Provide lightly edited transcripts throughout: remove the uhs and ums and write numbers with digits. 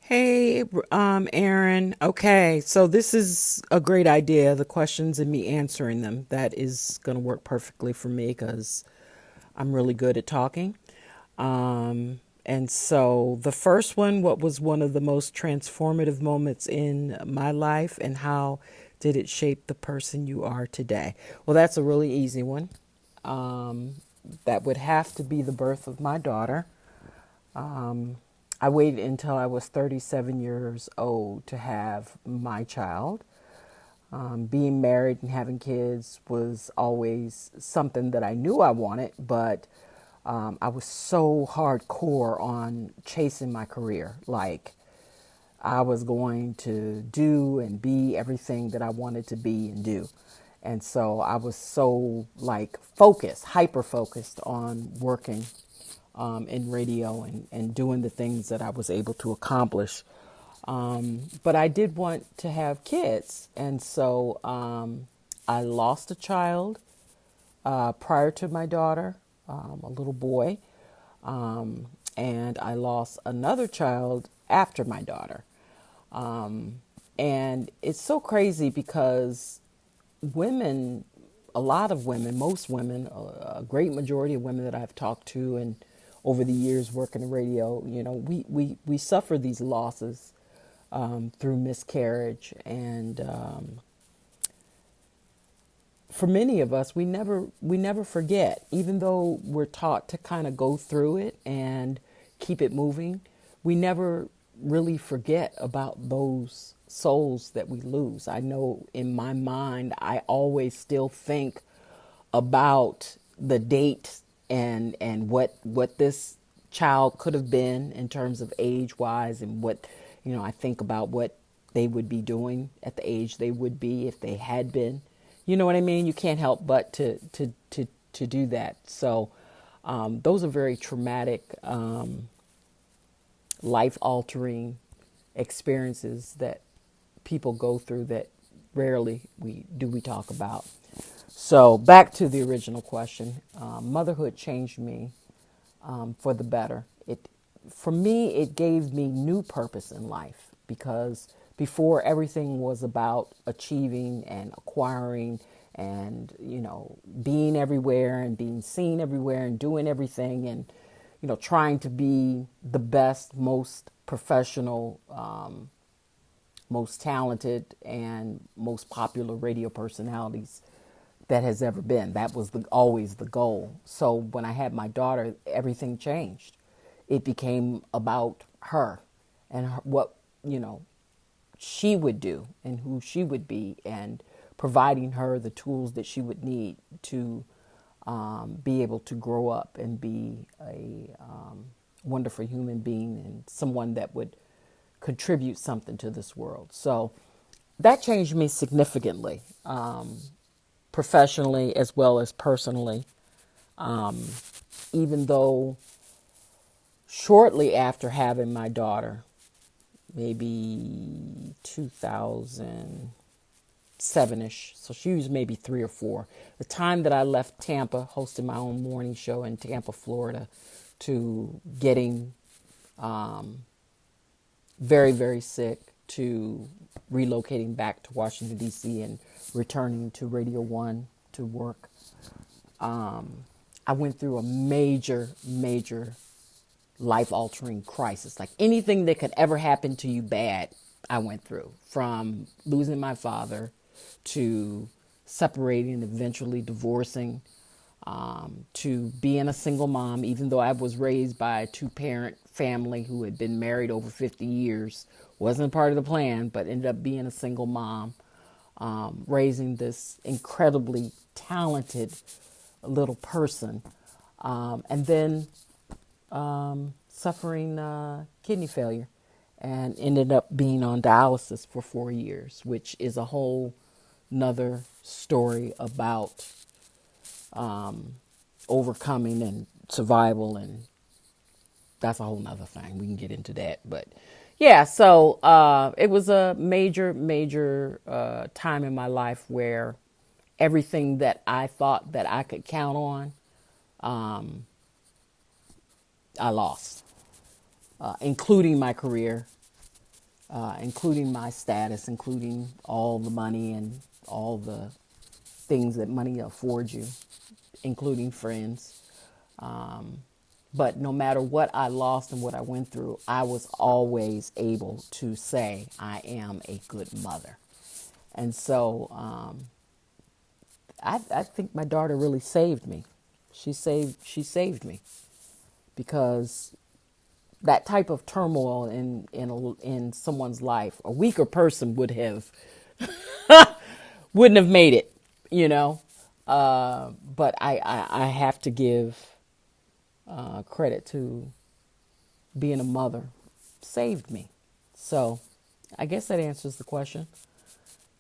Hey, Aaron. Okay, so this is a great idea. The questions and me answering them. That is going to work perfectly for me because I'm really good at talking. And so the first one, what was one of the most transformative moments in my life, and how did it shape the person you are today? Well, that's a really easy one. Um, that would have to be the birth of my daughter. Um, I waited until I was 37 years old to have my child. Being married and having kids was always something that I knew I wanted, but I was so hardcore on chasing my career. Like, I was going to do and be everything that I wanted to be and do. And so I was so like focused, hyper focused on working in radio and doing the things that I was able to accomplish. But I did want to have kids. And so I lost a child prior to my daughter, a little boy. And I lost another child after my daughter. And it's so crazy because women, a lot of women, most women, a great majority of women that I've talked to and over the years working in radio, we suffer these losses through miscarriage. And for many of us, we never forget, even though we're taught to kind of go through it and keep it moving. We never really forget about those souls that we lose. I know in my mind, I always still think about the date and what this child could have been in terms of age wise, and what I think about what they would be doing at the age they would be if they had been. You know what I mean? You can't help but to do that. So those are very traumatic, life altering experiences that people go through that rarely we talk about. So back to the original question, motherhood changed me for the better. For me, it gave me new purpose in life because before everything was about achieving and acquiring and being everywhere and being seen everywhere and doing everything and trying to be the best, most professional, most talented, and most popular radio personalities that has ever been. That was always the goal. So when I had my daughter, everything changed. It became about her and what she would do and who she would be, and providing her the tools that she would need to be able to grow up and be a wonderful human being and someone that would contribute something to this world. So that changed me significantly, professionally as well as personally. Even though shortly after having my daughter, maybe 2007-ish, so she was maybe 3 or 4, the time that I left Tampa, hosting my own morning show in Tampa, Florida, to getting very, very sick, to relocating back to Washington, D.C., and returning to Radio 1 to work. I went through a major, major life altering crisis. Like anything that could ever happen to you bad, I went through. From losing my father to separating and eventually divorcing, to being a single mom, even though I was raised by a 2-parent family who had been married over 50 years. Wasn't part of the plan, but ended up being a single mom, raising this incredibly talented little person, and then suffering kidney failure, and ended up being on dialysis for 4 years, which is a whole nother story about overcoming and survival, and that's a whole nother thing. We can get into that, but yeah. So it was a major, major time in my life where everything that I thought that I could count on, I lost, including my career, including my status, including all the money and all the things that money affords you, including friends. But no matter what I lost and what I went through, I was always able to say I am a good mother. And so I think my daughter really saved me. She saved me because that type of turmoil in someone's life, a weaker person wouldn't have made it, you know. But I have to give credit to being a mother. Saved me. So I guess that answers the question.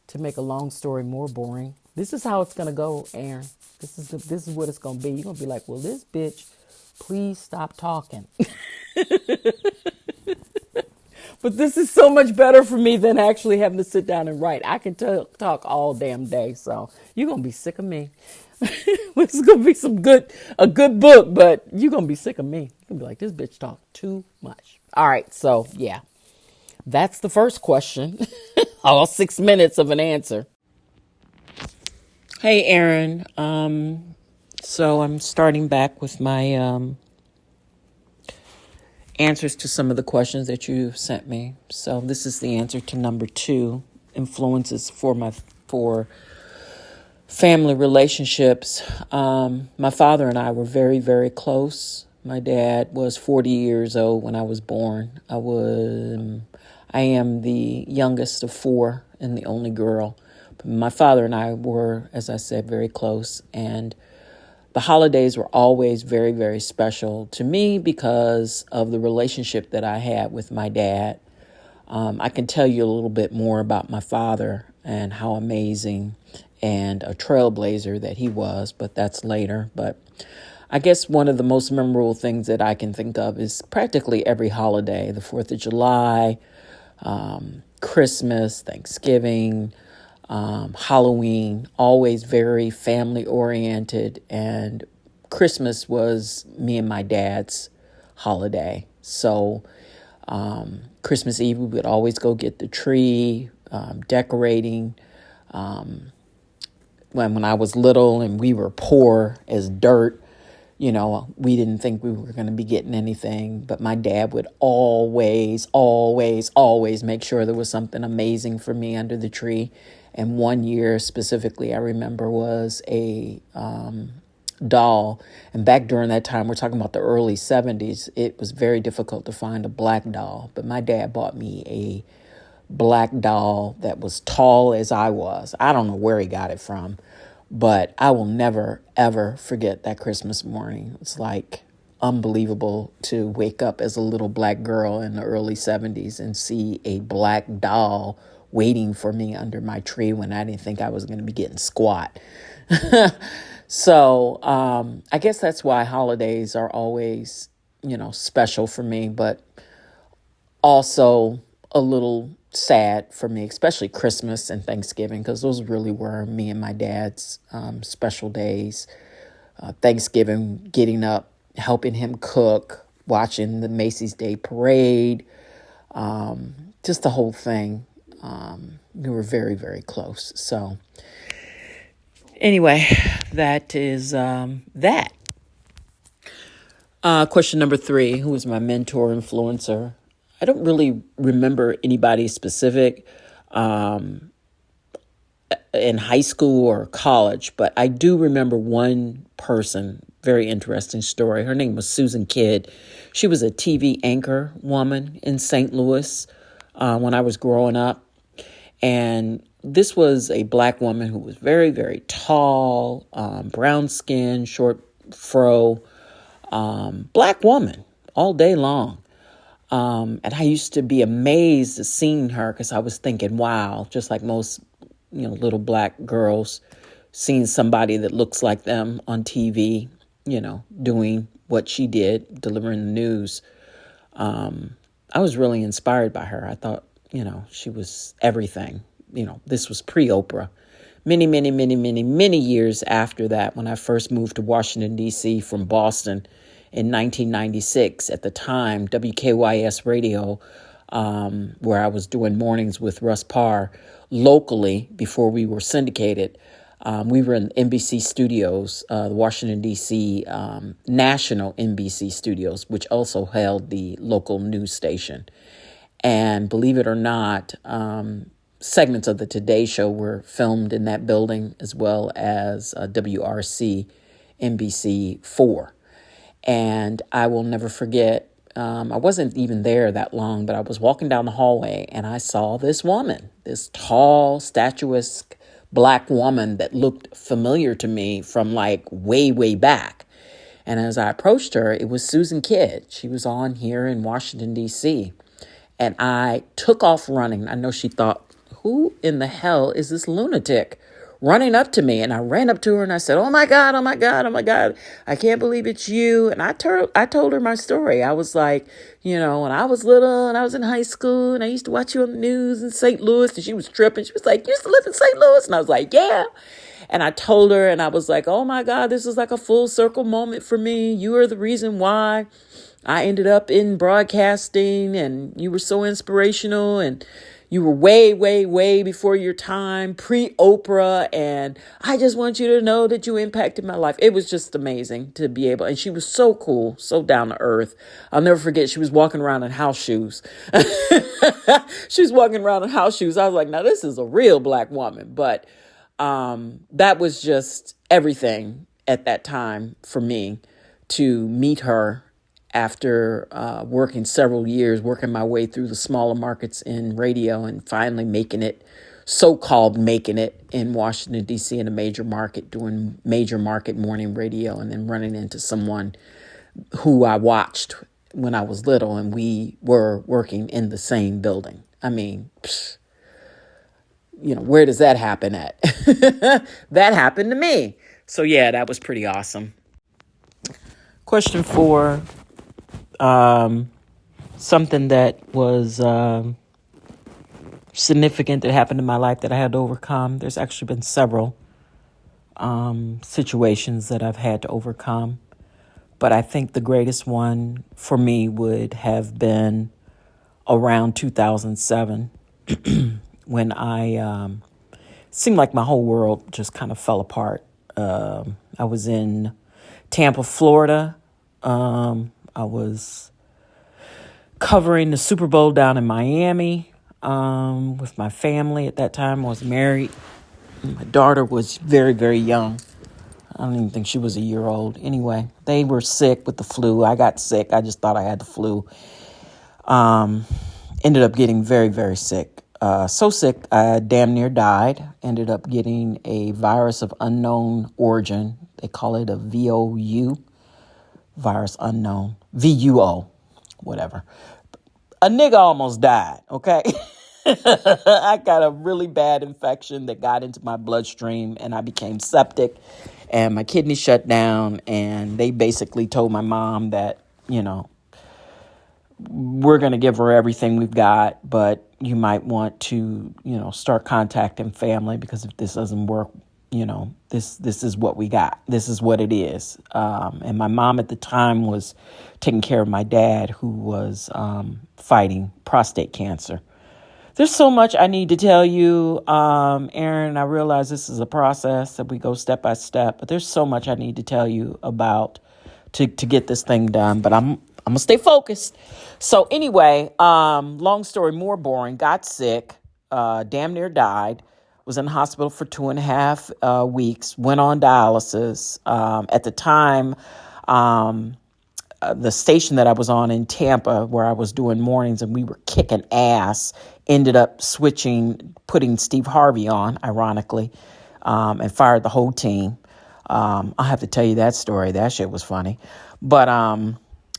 To make a long story more boring, this is how it's gonna go, Aaron. This is what it's gonna be. You're gonna be like, well, this bitch, please stop talking. But this is so much better for me than actually having to sit down and write. I can talk all damn day, so you're gonna be sick of me. It's gonna be a good book, but you're gonna be sick of me. You're gonna be like, this bitch talk too much. All right, so yeah, that's the first question. All 6 minutes of an answer. Hey, Aaron. So I'm starting back with my answers to some of the questions that you sent me. So this is the answer to number 2, influences for family relationships. My father and I were very, very close. My dad was 40 years old when I was born. I am the youngest of 4 and the only girl. But my father and I were, as I said, very close, and the holidays were always very, very special to me because of the relationship that I had with my dad. I can tell you a little bit more about my father and how amazing and a trailblazer that he was, but that's later. But I guess one of the most memorable things that I can think of is practically every holiday, the 4th of July, Christmas, Thanksgiving, Halloween, always very family oriented, and Christmas was me and my dad's holiday. So Christmas Eve, we would always go get the tree, decorating. When I was little and we were poor as dirt, we didn't think we were going to be getting anything, but my dad would always, always, always make sure there was something amazing for me under the tree. And one year specifically, I remember, was a doll. And back during that time, we're talking about the early 70s, it was very difficult to find a black doll. But my dad bought me a black doll that was tall as I was. I don't know where he got it from, but I will never, ever forget that Christmas morning. It's like unbelievable to wake up as a little black girl in the early 70s and see a black doll waiting for me under my tree when I didn't think I was going to be getting squat. So I guess that's why holidays are always, special for me, but also a little sad for me, especially Christmas and Thanksgiving, because those really were me and my dad's special days. Thanksgiving, getting up, helping him cook, watching the Macy's Day Parade, just the whole thing. We were very, very close. So anyway, that is that. Question number 3, who was my mentor, influencer? I don't really remember anybody specific in high school or college, but I do remember one person, very interesting story. Her name was Susan Kidd. She was a TV anchor woman in St. Louis when I was growing up. And this was a black woman who was very, very tall, brown skin, short fro, black woman all day long. And I used to be amazed at seeing her because I was thinking, wow, just like most, little black girls, seeing somebody that looks like them on TV, doing what she did, delivering the news. I was really inspired by her. I thought, she was everything. This was pre-Oprah. Many, many, many, many, many years after that, when I first moved to Washington, D.C. from Boston in 1996, at the time, WKYS radio where I was doing mornings with Russ Parr locally before we were syndicated. We were in NBC studios, the Washington, D.C. National NBC studios, which also held the local news station. And believe it or not, segments of the Today Show were filmed in that building, as well as WRC NBC 4. And I will never forget, I wasn't even there that long, but I was walking down the hallway and I saw this woman, this tall, statuesque Black woman that looked familiar to me from like way, way back. And as I approached her, it was Susan Kidd. She was on here in Washington, D.C. And I took off running. I know she thought, who in the hell is this lunatic running up to me? And I ran up to her and I said, oh my God, oh my God, oh my God. I can't believe it's you. And I told her my story. I was like, when I was little and I was in high school and I used to watch you on the news in St. Louis, and she was tripping. She was like, you used to live in St. Louis? And I was like, yeah. And I told her, and I was like, oh my God, this is like a full circle moment for me. You are the reason why I ended up in broadcasting, and you were so inspirational, and you were way, way, way before your time, pre-Oprah, and I just want you to know that you impacted my life. It was just amazing to be able, and she was so cool, so down to earth. I'll never forget, she was walking around in house shoes. She was walking around in house shoes. I was like, now this is a real Black woman, but that was just everything at that time for me to meet her after working several years, working my way through the smaller markets in radio and finally making it in Washington, D.C. in a major market, doing major market morning radio, and then running into someone who I watched when I was little, and we were working in the same building. I mean, where does that happen at? That happened to me. So yeah, that was pretty awesome. Question 4. Something that was significant that happened in my life that I had to overcome. There's actually been several situations that I've had to overcome. But I think the greatest one for me would have been around 2007 when seemed like my whole world just kind of fell apart. I was in Tampa, Florida. I was covering the Super Bowl down in Miami with my family. At that time, I was married. My daughter was very, very young. I don't even think she was a year old. Anyway, they were sick with the flu. I got sick. I just thought I had the flu. Ended up getting very, very sick. So sick, I damn near died. Ended up getting a virus of unknown origin. They call it a VOU, virus unknown, VUO, whatever. A nigga almost died, okay? I got a really bad infection that got into my bloodstream, and I became septic, and my kidney shut down, and they basically told my mom that, we're going to give her everything we've got, but you might want to, start contacting family, because if this doesn't work, this is what we got. This is what it is. And my mom at the time was taking care of my dad, who was fighting prostate cancer. There's so much I need to tell you, Aaron. I realize this is a process that we go step by step, but there's so much I need to tell you about to get this thing done. But I'm going to stay focused. So anyway, long story more boring, got sick, damn near died, was in the hospital for 2.5 weeks, went on dialysis. At the time, the station that I was on in Tampa, where I was doing mornings and we were kicking ass, ended up putting Steve Harvey on, ironically, and fired the whole team. I'll have to tell you that story. That shit was funny. But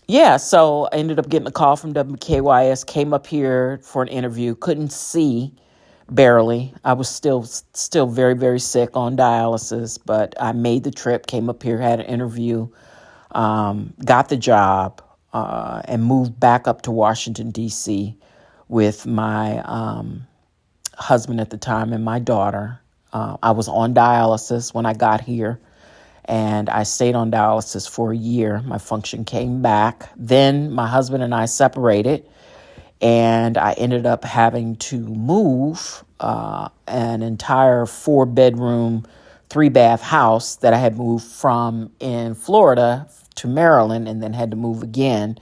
yeah, so I ended up getting a call from WKYS, came up here for an interview, couldn't see, barely. I was still very, very sick on dialysis, but I made the trip, came up here, had an interview, got the job, and moved back up to Washington, D.C. with my husband at the time and my daughter. I was on dialysis when I got here, and I stayed on dialysis for a year. My function came back. Then my husband and I separated, And I ended up having to move an entire 4-bedroom, 3-bath house that I had moved from in Florida to Maryland, and then had to move again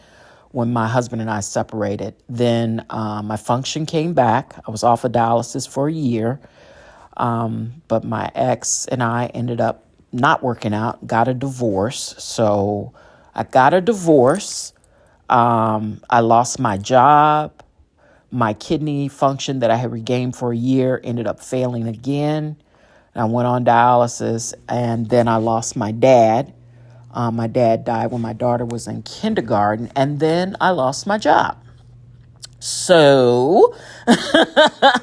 when my husband and I separated. Then my function came back. I was off of dialysis for a year. But my ex and I ended up not working out, got a divorce. So I got a divorce. I lost my job. My kidney function that I had regained for a year ended up failing again. I went on dialysis, and then I lost my dad. My dad died when my daughter was in kindergarten, and then I lost my job. So I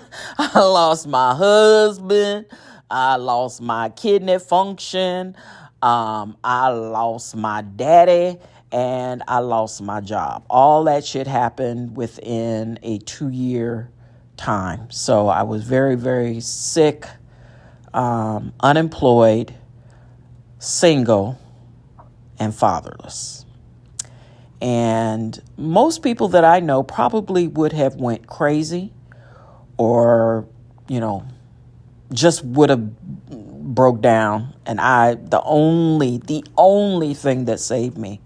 lost my husband. I lost my kidney function. I lost my daddy, and I lost my job. All that shit happened within a 2-year time. So I was very, very sick, unemployed, single, and fatherless. And most people that I know probably would have went crazy, or, just would have broke down. And the only thing that saved me,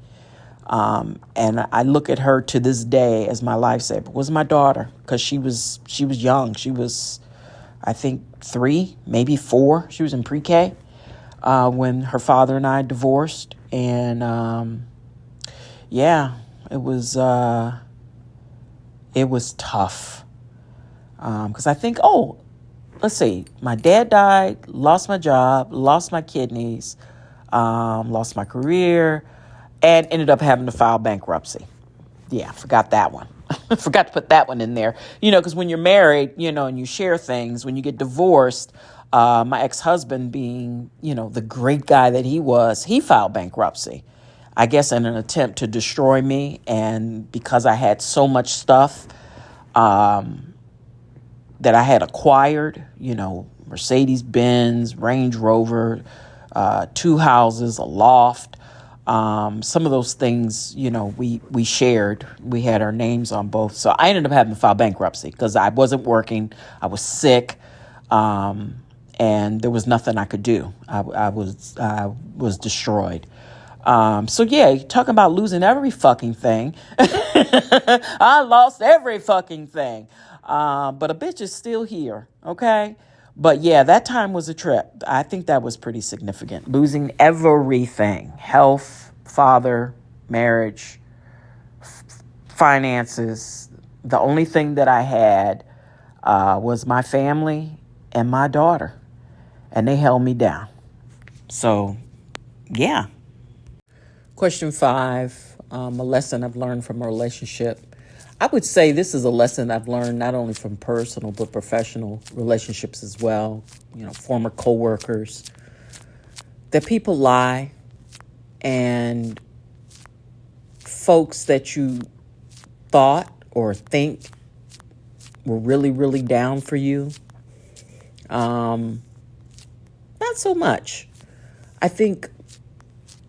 and I look at her to this day as my lifesaver, was my daughter, because she was young. She was, I think, 3, maybe 4. She was in pre-K when her father and I divorced. And it was tough. Because I think, let's see, my dad died, lost my job, lost my kidneys, lost my career, and ended up having to file bankruptcy. Yeah, forgot that one. Forgot to put that one in there. Because when you're married, and you share things, when you get divorced, my ex-husband being, the great guy that he was, he filed bankruptcy, I guess in an attempt to destroy me. And because I had so much stuff that I had acquired, Mercedes-Benz, Range Rover, 2 houses, a loft, some of those things, we shared. We had our names on both. So I ended up having to file bankruptcy because I wasn't working. I was sick. And there was nothing I could do. I was destroyed. Talking about losing every fucking thing. I lost every fucking thing. But a bitch is still here, okay? But yeah, that time was a trip. I think that was pretty significant. Losing everything: health, father, marriage, finances. The only thing that I had was my family and my daughter. And they held me down. So, yeah. Question 5, a lesson I've learned from a relationship. I would say this is a lesson I've learned not only from personal but professional relationships as well. Former coworkers. That people lie, and folks that you thought or think were really, really down for you, not so much. I think,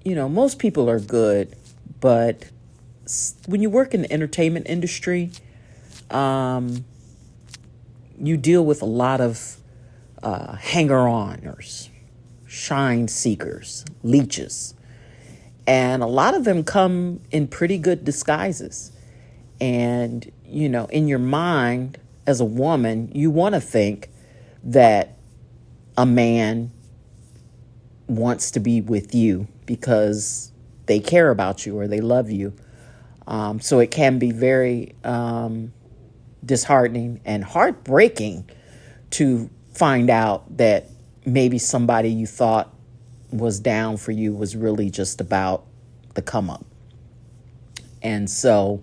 most people are good, but when you work in the entertainment industry, you deal with a lot of hanger-oners, shine seekers, leeches. And a lot of them come in pretty good disguises. And, in your mind, as a woman, you want to think that a man wants to be with you because they care about you or they love you. So it can be very disheartening and heartbreaking to find out that maybe somebody you thought was down for you was really just about the come up. And so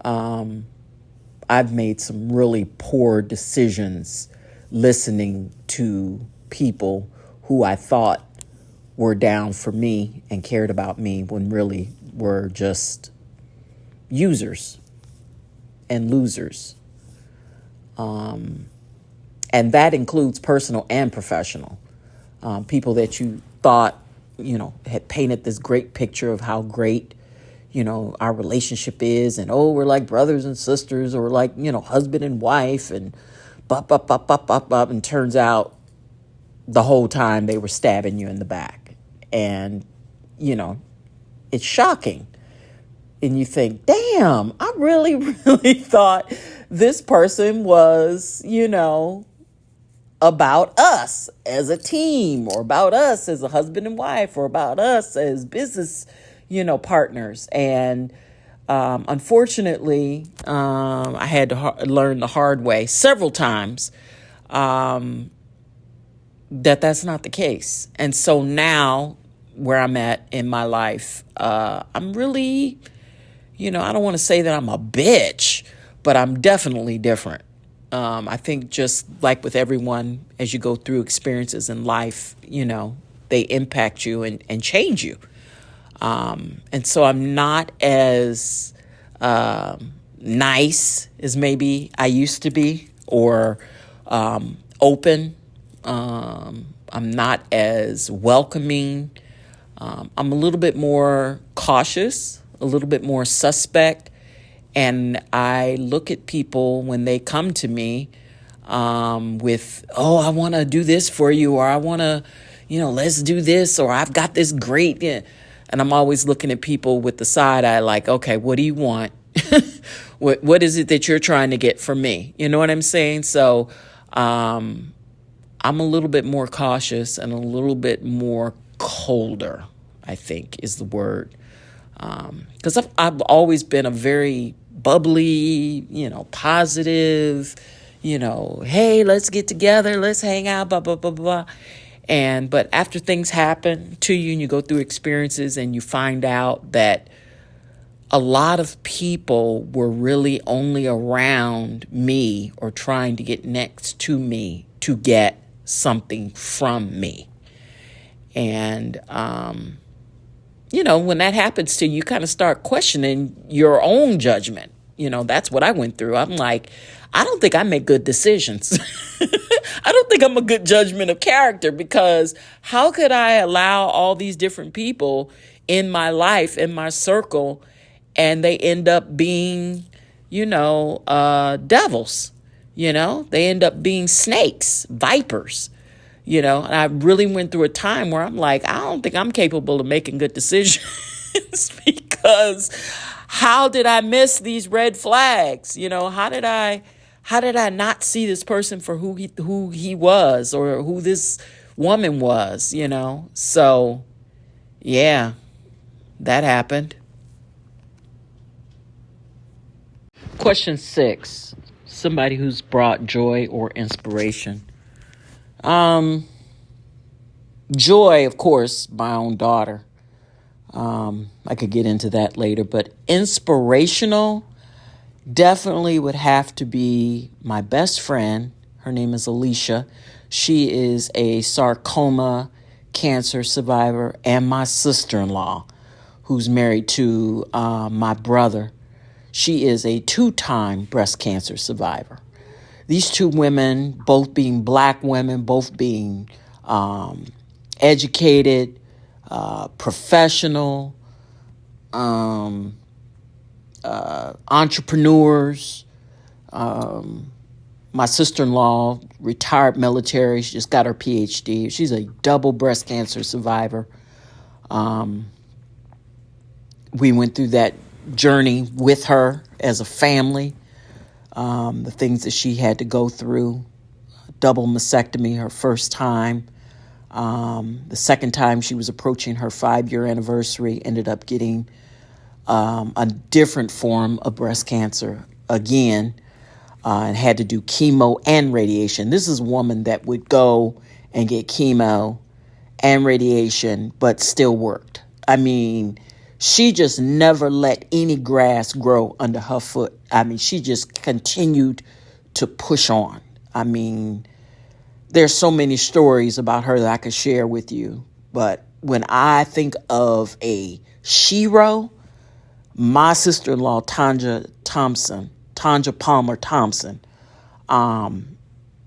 I've made some really poor decisions listening to people who I thought were down for me and cared about me when really were just users and losers. And that includes personal and professional. People that you thought, had painted this great picture of how great, our relationship is, and oh, we're like brothers and sisters, or like, husband and wife, and bop, bop, bop, bop, bop, bop. And turns out the whole time they were stabbing you in the back. And, it's shocking. And you think, damn, I really, really thought this person was, about us as a team, or about us as a husband and wife, or about us as business, partners. And unfortunately, I had to learn the hard way several times that that's not the case. And so now, where I'm at in my life, I'm really, I don't want to say that I'm a bitch, but I'm definitely different. I think just like with everyone, as you go through experiences in life, they impact you and change you. And so I'm not as nice as maybe I used to be, or open. I'm not as welcoming. I'm a little bit more cautious, a little bit more suspect. And I look at people when they come to me with, oh, I want to do this for you, or I want to, let's do this, or I've got this great. Yeah. And I'm always looking at people with the side eye like, okay, what do you want? What is it that you're trying to get from me? You know what I'm saying? So I'm a little bit more cautious and a little bit more colder, I think is the word. Because I've always been a very bubbly, positive, hey, let's get together, let's hang out, blah, blah, blah, blah. But after things happen to you and you go through experiences and you find out that a lot of people were really only around me or trying to get next to me to get something from me. And, when that happens to you, you kind of start questioning your own judgment. That's what I went through. I'm like, I don't think I make good decisions. I don't think I'm a good judgment of character, because how could I allow all these different people in my life, in my circle, and they end up being, devils, they end up being snakes, vipers. And I really went through a time where I'm like, I don't think I'm capable of making good decisions because how did I miss these red flags? How did I not see this person for who he was, or who this woman was, So, yeah, that happened. Question 6, somebody who's brought joy or inspiration. Joy, of course, my own daughter. I could get into that later, but inspirational definitely would have to be my best friend. Her name is Alicia. She is a sarcoma cancer survivor, and my sister-in-law, who's married to my brother. She is a 2-time breast cancer survivor. These two women, both being Black women, both being educated, professional, entrepreneurs. My sister-in-law, retired military. She just got her PhD. She's a double breast cancer survivor. We went through that journey with her as a family. The things that she had to go through. Double mastectomy, her first time. The second time she was approaching her 5-year anniversary, ended up getting a different form of breast cancer again, and had to do chemo and radiation. This is a woman that would go and get chemo and radiation, but still worked. I mean, she just never let any grass grow under her foot. I mean, she just continued to push on. I mean, there's so many stories about her that I could share with you. But when I think of a shero, my sister-in-law, Tanja Palmer Thompson,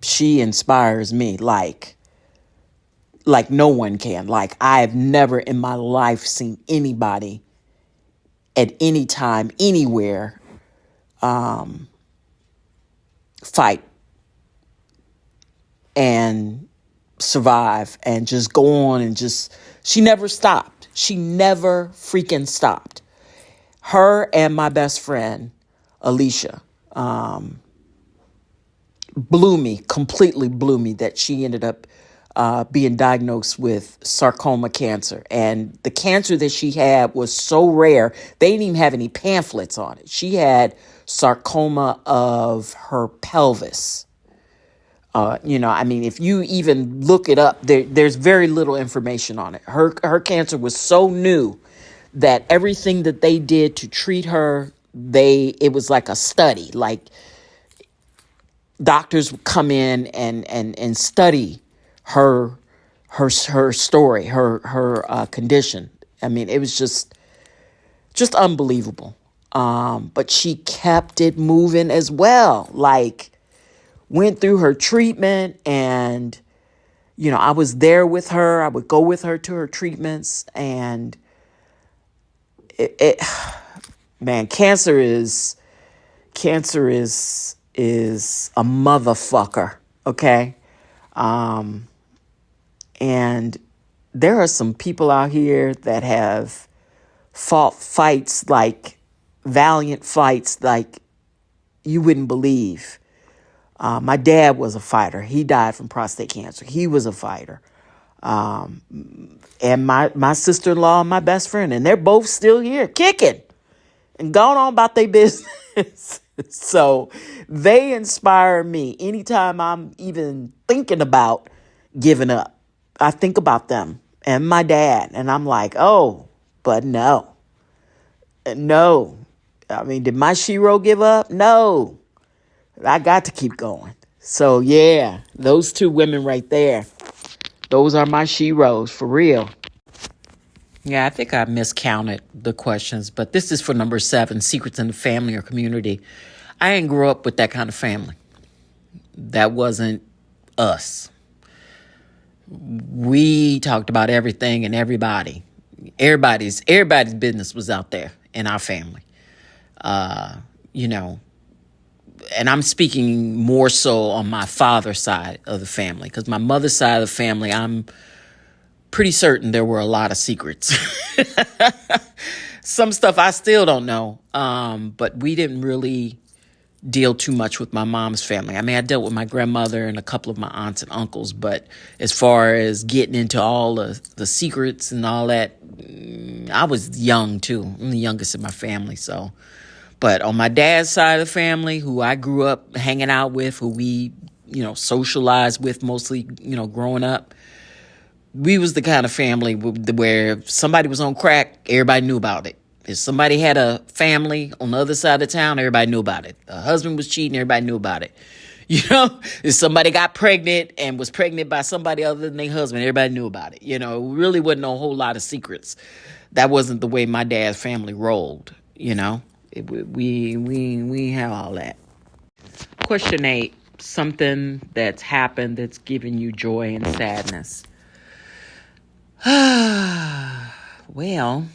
she inspires me like no one can. Like, I have never in my life seen anybody at any time, anywhere, fight and survive and just go on and just, she never stopped. She never freaking stopped. Her and my best friend, Alicia, completely blew me that she ended up being diagnosed with sarcoma cancer. And the cancer that she had was so rare, they didn't even have any pamphlets on it. She had sarcoma of her pelvis. If you even look it up, there's very little information on it. Her cancer was so new that everything that they did to treat her, it was like a study. Like, doctors would come in and study her story, her condition. I mean, it was just unbelievable. But she kept it moving as well. Like, went through her treatment, and I was there with her. I would go with her to her treatments, and man, cancer is a motherfucker, okay? And there are some people out here that have fought fights, like valiant fights, like you wouldn't believe. My dad was a fighter. He died from prostate cancer. He was a fighter. And my sister-in-law and my best friend, and they're both still here kicking and going on about their business. So they inspire me. Anytime I'm even thinking about giving up, I think about them and my dad, and I'm like, oh, but no. I mean, did my shero give up? No. I got to keep going. So yeah, those two women right there, those are my sheroes for real. Yeah, I think I miscounted the questions, but this is for number 7, secrets in the family or community. I didn't grow up with that kind of family. That wasn't us. We talked about everything and everybody. Everybody's business was out there in our family. And I'm speaking more so on my father's side of the family, because my mother's side of the family, I'm pretty certain there were a lot of secrets. Some stuff I still don't know, but we didn't really deal too much with my mom's family. I mean, I dealt with my grandmother and a couple of my aunts and uncles, but as far as getting into all the secrets and all that, I was young too. I'm the youngest in my family, so. But on my dad's side of the family, who I grew up hanging out with, who we, socialized with mostly, growing up, we was the kind of family where if somebody was on crack, everybody knew about it. If somebody had a family on the other side of town, everybody knew about it. A husband was cheating, everybody knew about it. If somebody got pregnant and was pregnant by somebody other than their husband, everybody knew about it. It really wasn't a whole lot of secrets. That wasn't the way my dad's family rolled, We have all that. Question 8, something that's happened that's given you joy and sadness. Well,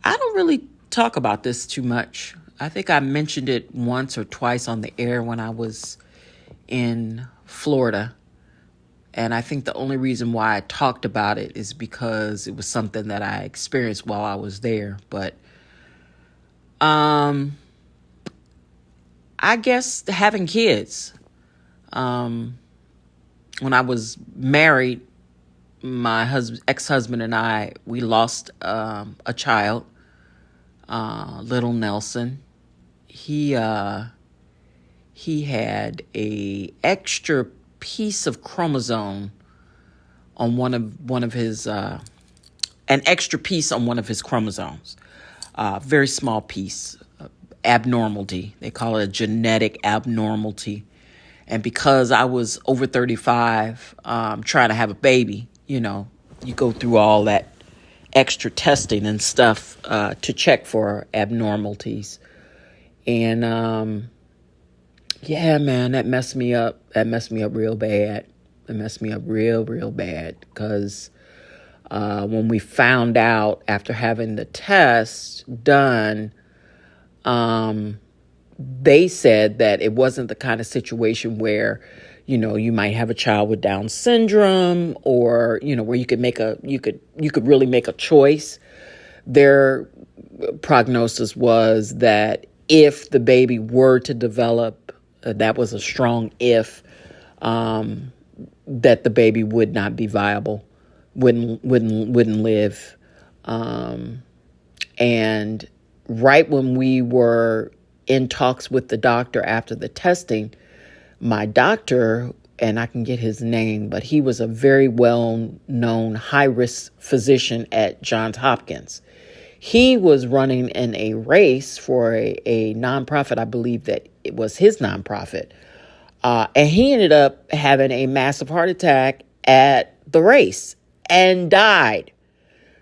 I don't really talk about this too much. I think I mentioned it once or twice on the air when I was in Florida. And I think the only reason why I talked about it is because it was something that I experienced while I was there. But I guess having kids. When I was married, my ex-husband and I, we lost a child, little Nelson. He had a extra piece of chromosome on one of his an extra piece on one of his chromosomes. Very small piece, abnormality. They call it a genetic abnormality. And because I was over 35, trying to have a baby, you go through all that extra testing and stuff to check for abnormalities. And yeah, man, that messed me up. That messed me up real bad. It messed me up real bad because When we found out after having the test done, they said that it wasn't the kind of situation where, you might have a child with Down syndrome, or, where you could really make a choice. Their prognosis was that if the baby were to develop, that was a strong if, that the baby would not be viable, wouldn't live. And right when we were in talks with the doctor after the testing, my doctor, and I can get his name, but he was a very well-known high-risk physician at Johns Hopkins. He was running in a race for a nonprofit. I believe that it was his nonprofit. And he ended up having a massive heart attack at the race and died.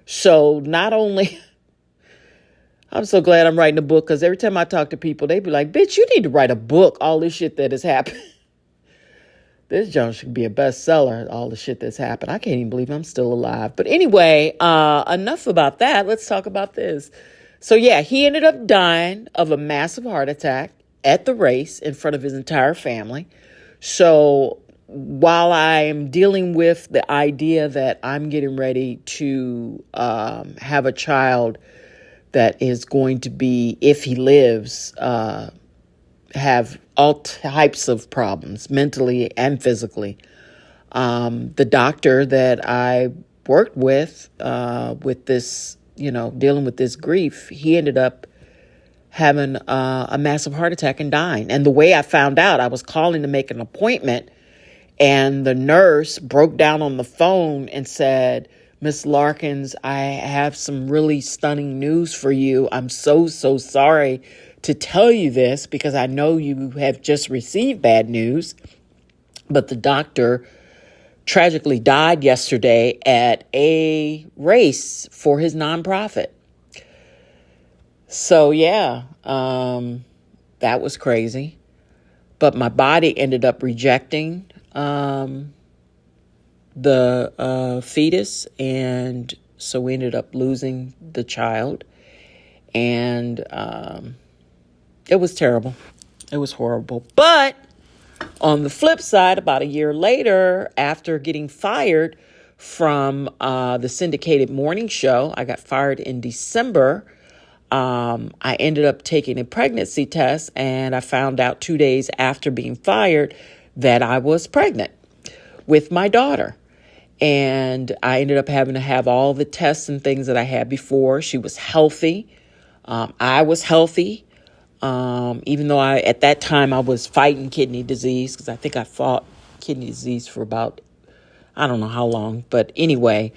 So not only... I'm so glad I'm writing a book, because every time I talk to people, they be like, bitch, you need to write a book, all this shit that has happened. This junk should be a bestseller, all the shit that's happened. I can't even believe I'm still alive. But anyway, enough about that. Let's talk about this. So yeah, he ended up dying of a massive heart attack at the race in front of his entire family. So while I'm dealing with the idea that I'm getting ready to have a child that is going to be, if he lives, have all types of problems, mentally and physically. The doctor that I worked with this, dealing with this grief, he ended up having a massive heart attack and dying. And the way I found out, I was calling to make an appointment, and the nurse broke down on the phone and said, Miss Larkins, I have some really stunning news for you. I'm so sorry to tell you this, because I know you have just received bad news, but the doctor tragically died yesterday at a race for his nonprofit. So yeah, that was crazy. But my body ended up rejecting the fetus, and so we ended up losing the child, and it was terrible. It was horrible. But on the flip side, about a year later, after getting fired from the syndicated morning show, I got fired in December. I ended up taking a pregnancy test, and I found out 2 days after being fired that I was pregnant with my daughter. And I ended up having to have all the tests and things that I had before. She was healthy. I was healthy. Even though at that time I was fighting kidney disease, because I think I fought kidney disease for about, I don't know how long. But anyway,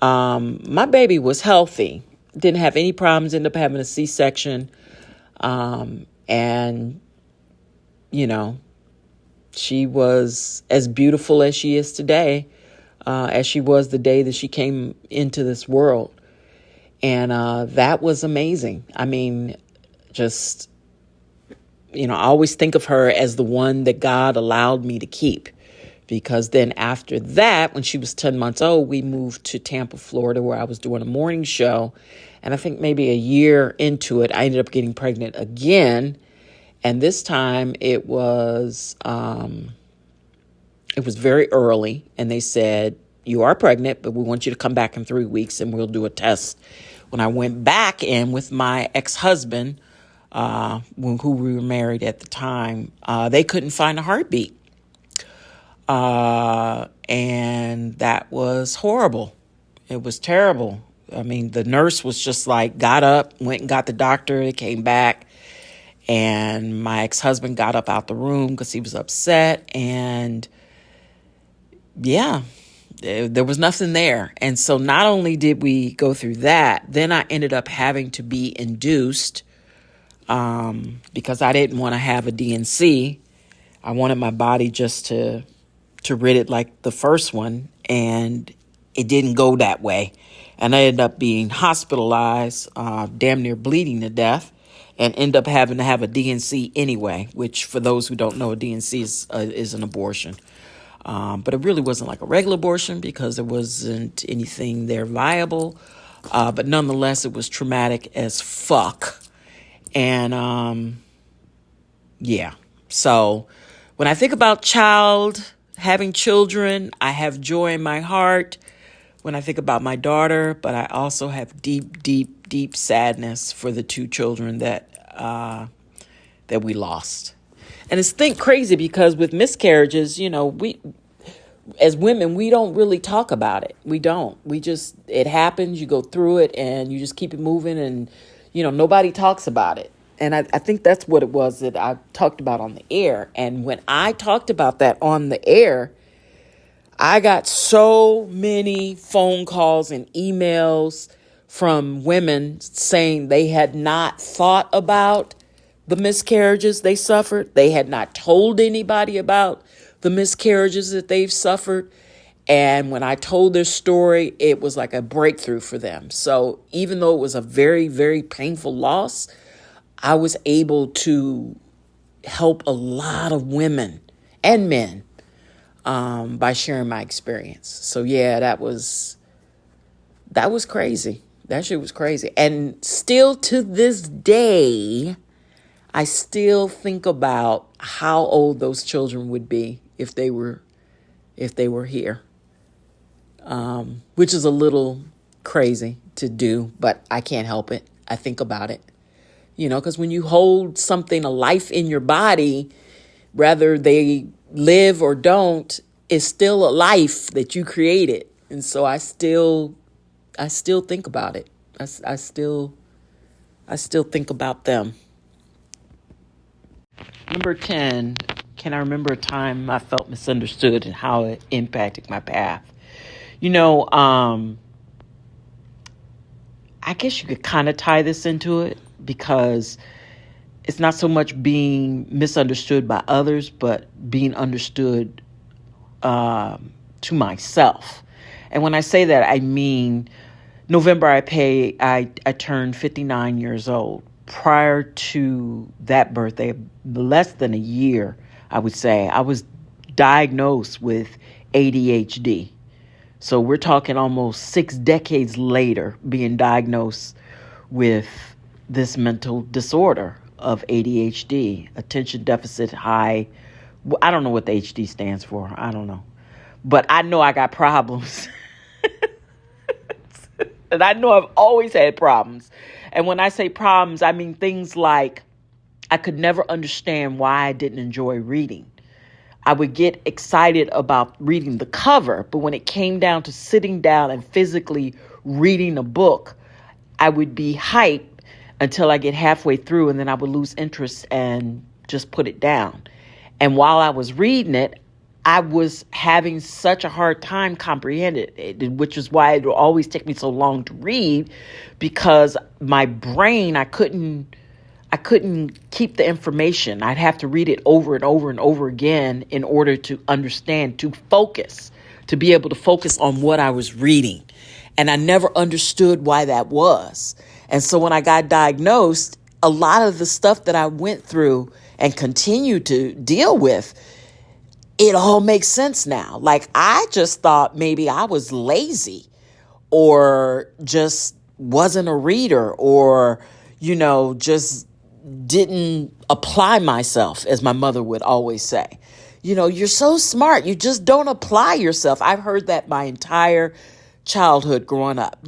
my baby was healthy. Didn't have any problems, ended up having a C-section. And, she was as beautiful as she is today, as she was the day that she came into this world. And that was amazing. I mean, just, I always think of her as the one that God allowed me to keep. Because then after that, when she was 10 months old, we moved to Tampa, Florida, where I was doing a morning show. And I think maybe a year into it, I ended up getting pregnant again. And this time it was very early. And they said, you are pregnant, but we want you to come back in 3 weeks and we'll do a test. When I went back in with my ex-husband, who we were married at the time, they couldn't find a heartbeat. And that was horrible. It was terrible. I mean, the nurse was just like, got up, went and got the doctor. They came back, and my ex-husband got up out the room because he was upset. And yeah, there was nothing there. And so not only did we go through that, then I ended up having to be induced, because I didn't want to have a DNC. I wanted my body just to rid it like the first one, and it didn't go that way. And I ended up being hospitalized, damn near bleeding to death, and end up having to have a DNC anyway, which for those who don't know, a DNC is an abortion. But it really wasn't like a regular abortion because there wasn't anything there viable. But nonetheless, it was traumatic as fuck. And yeah. So when I think about having children, I have joy in my heart when I think about my daughter, but I also have deep, deep, deep sadness for the two children that we lost. And it's crazy because with miscarriages, we as women, we don't really talk about it. We don't. It happens, you go through it, and you just keep it moving, and, nobody talks about it. And I think that's what it was that I talked about on the air. And when I talked about that on the air, I got so many phone calls and emails from women saying they had not thought about the miscarriages they suffered. They had not told anybody about the miscarriages that they've suffered. And when I told their story, it was like a breakthrough for them. So even though it was a very, very painful loss, I was able to help a lot of women and men by sharing my experience. So yeah, that was crazy. That shit was crazy. And still to this day, I still think about how old those children would be if they were here, which is a little crazy to do, but I can't help it. I think about it, because when you hold something, a life in your body, whether they live or don't, it's still a life that you created. And so I still think about it. I still think about them. Number 10, can I remember a time I felt misunderstood and how it impacted my path? I guess you could kind of tie this into it because it's not so much being misunderstood by others, but being understood to myself. And when I say that, I mean, November I turned 59 years old. Prior to that birthday, less than a year, I would say, I was diagnosed with ADHD. So we're talking almost 6 decades later being diagnosed with this mental disorder of ADHD, attention deficit high. I don't know what the HD stands for. I don't know. But I know I got problems. And I know I've always had problems. And when I say problems, I mean things like I could never understand why I didn't enjoy reading. I would get excited about reading the cover, but when it came down to sitting down and physically reading a book, I would be hyped until I get halfway through, and then I would lose interest and just put it down. And while I was reading it, I was having such a hard time comprehending it, which is why it would always take me so long to read, because my brain, I couldn't keep the information. I'd have to read it over and over and over again in order to understand, to focus, to be able to focus on what I was reading. And I never understood why that was. And so when I got diagnosed, a lot of the stuff that I went through and continue to deal with, it all makes sense now. Like, I just thought maybe I was lazy or just wasn't a reader or, just didn't apply myself, as my mother would always say. You're so smart. You just don't apply yourself. I've heard that my entire childhood growing up.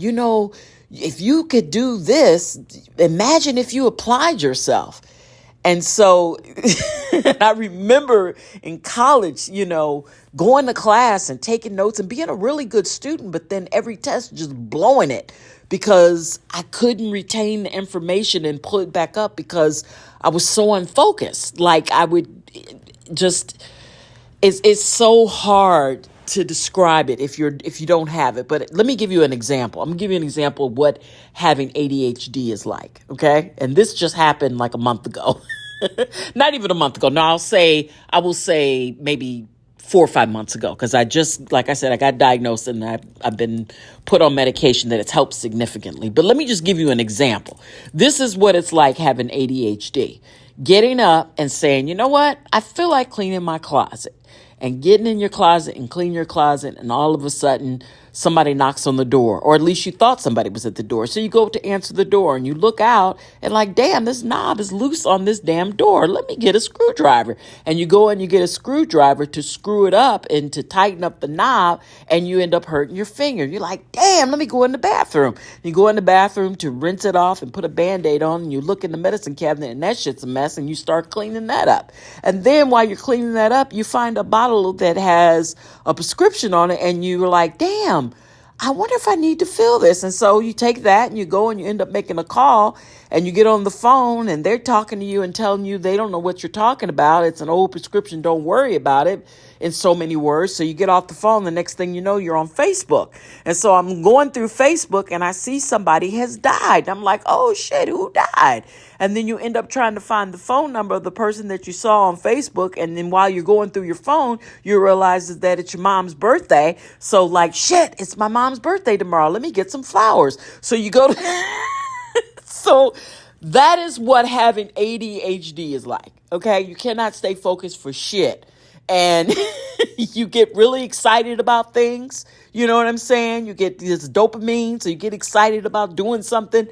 If you could do this, imagine if you applied yourself. And so I remember in college, going to class and taking notes and being a really good student, but then every test just blowing it because I couldn't retain the information and pull it back up because I was so unfocused. Like I would just, it's so hard to describe it if you don't have it. But let me give you an example. I'm gonna give you an example of what having ADHD is like. Okay, and this just happened like a month ago. Not even a month ago. No, I will say maybe 4 or 5 months ago, because like I said, I got diagnosed and I've been put on medication that has helped significantly. But let me just give you an example. This is what it's like having ADHD. Getting up and saying, you know what? I feel like cleaning my closet. and getting in your closet and clean your closet, and all of a sudden somebody knocks on the door, or at least you thought somebody was at the door. So you go to answer the door and you look out and like, damn, this knob is loose on this damn door. Let me get a screwdriver. And you go and you get a screwdriver to screw it up and to tighten up the knob, and you end up hurting your finger. You're like, damn, let me go in the bathroom. You go in the bathroom to rinse it off and put a Band-Aid on, and you look in the medicine cabinet and that shit's a mess, and you start cleaning that up. And then while you're cleaning that up, you find a bottle that has a prescription on it, and you're like, damn, I wonder if I need to fill this. And so you take that and you go and you end up making a call, and you get on the phone and they're talking to you and telling you they don't know what you're talking about. It's an old prescription. Don't worry about it, in so many words. So you get off the phone. The next thing you know, you're on Facebook. And so I'm going through Facebook and I see somebody has died. I'm like, oh shit, who died? And then you end up trying to find the phone number of the person that you saw on Facebook. And then while you're going through your phone, you realize that it's your mom's birthday. So like, shit, it's my mom's birthday tomorrow. Let me get some flowers. So you go to... So that is what having ADHD is like. Okay. You cannot stay focused for shit. And you get really excited about things. You know what I'm saying? You get this dopamine. So you get excited about doing something.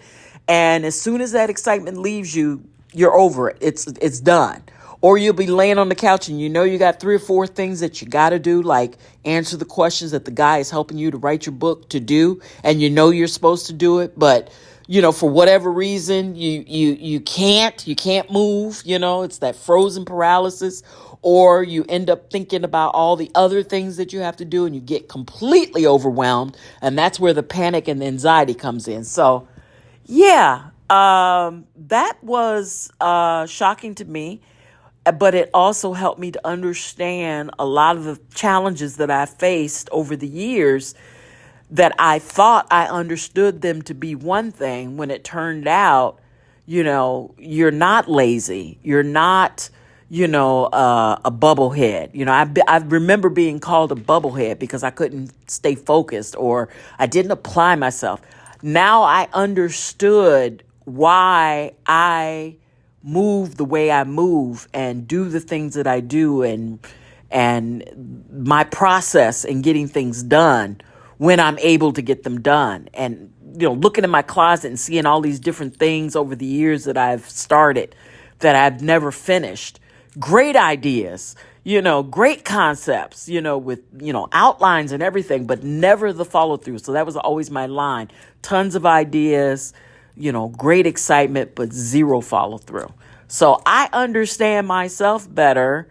And as soon as that excitement leaves you, you're over it. It's done. Or you'll be laying on the couch and you know you got 3 or 4 things that you got to do, like answer the questions that the guy is helping you to write your book to do. And you know you're supposed to do it, but you know, for whatever reason, you can't move, you know, it's that frozen paralysis, or you end up thinking about all the other things that you have to do and you get completely overwhelmed. And that's where the panic and the anxiety comes in. So, yeah, that was shocking to me, but it also helped me to understand a lot of the challenges that I faced over the years, that I thought I understood them to be one thing, when it turned out, you know, you're not lazy. You're not, you know, a bubblehead. You know, I remember being called a bubblehead because I couldn't stay focused or I didn't apply myself. Now I understood why I move the way I move and do the things that I do, and my process in getting things done, when I'm able to get them done. And, you know, looking in my closet and seeing all these different things over the years that I've started that I've never finished. Great ideas, you know, great concepts, you know, with, you know, outlines and everything, but never the follow through. So that was always my line. Tons of ideas, you know, great excitement, but zero follow through. So I understand myself better,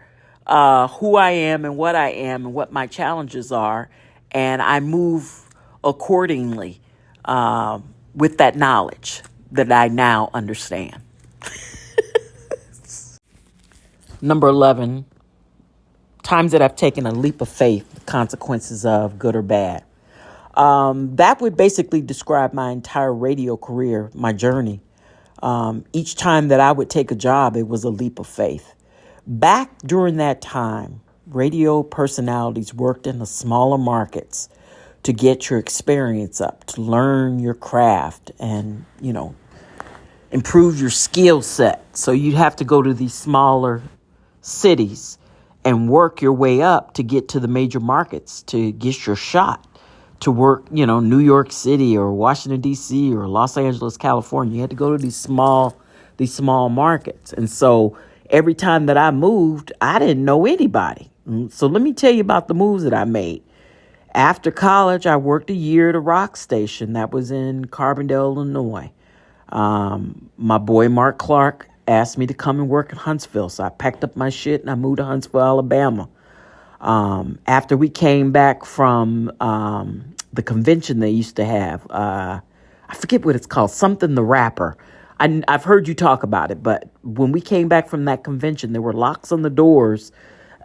who I am and what my challenges are. And I move accordingly with that knowledge that I now understand. Number 11, times that I've taken a leap of faith, the consequences of, good or bad. That would basically describe my entire radio career, my journey. Each time that I would take a job, it was a leap of faith. Back during that time, radio personalities worked in the smaller markets to get your experience up, to learn your craft and, you know, improve your skill set. So you'd have to go to these smaller cities and work your way up to get to the major markets, to get your shot, to work, you know, New York City or Washington, D.C. or Los Angeles, California. You had to go to these small markets. And so every time that I moved, I didn't know anybody. So let me tell you about the moves that I made. After college, I worked a year at a rock station that was in Carbondale, Illinois. My boy Mark Clark asked me to come and work in Huntsville. So I packed up my shit and I moved to Huntsville, Alabama. After we came back from the convention they used to have, I forget what it's called, something the Rapper. I've heard you talk about it, but when we came back from that convention, there were locks on the doors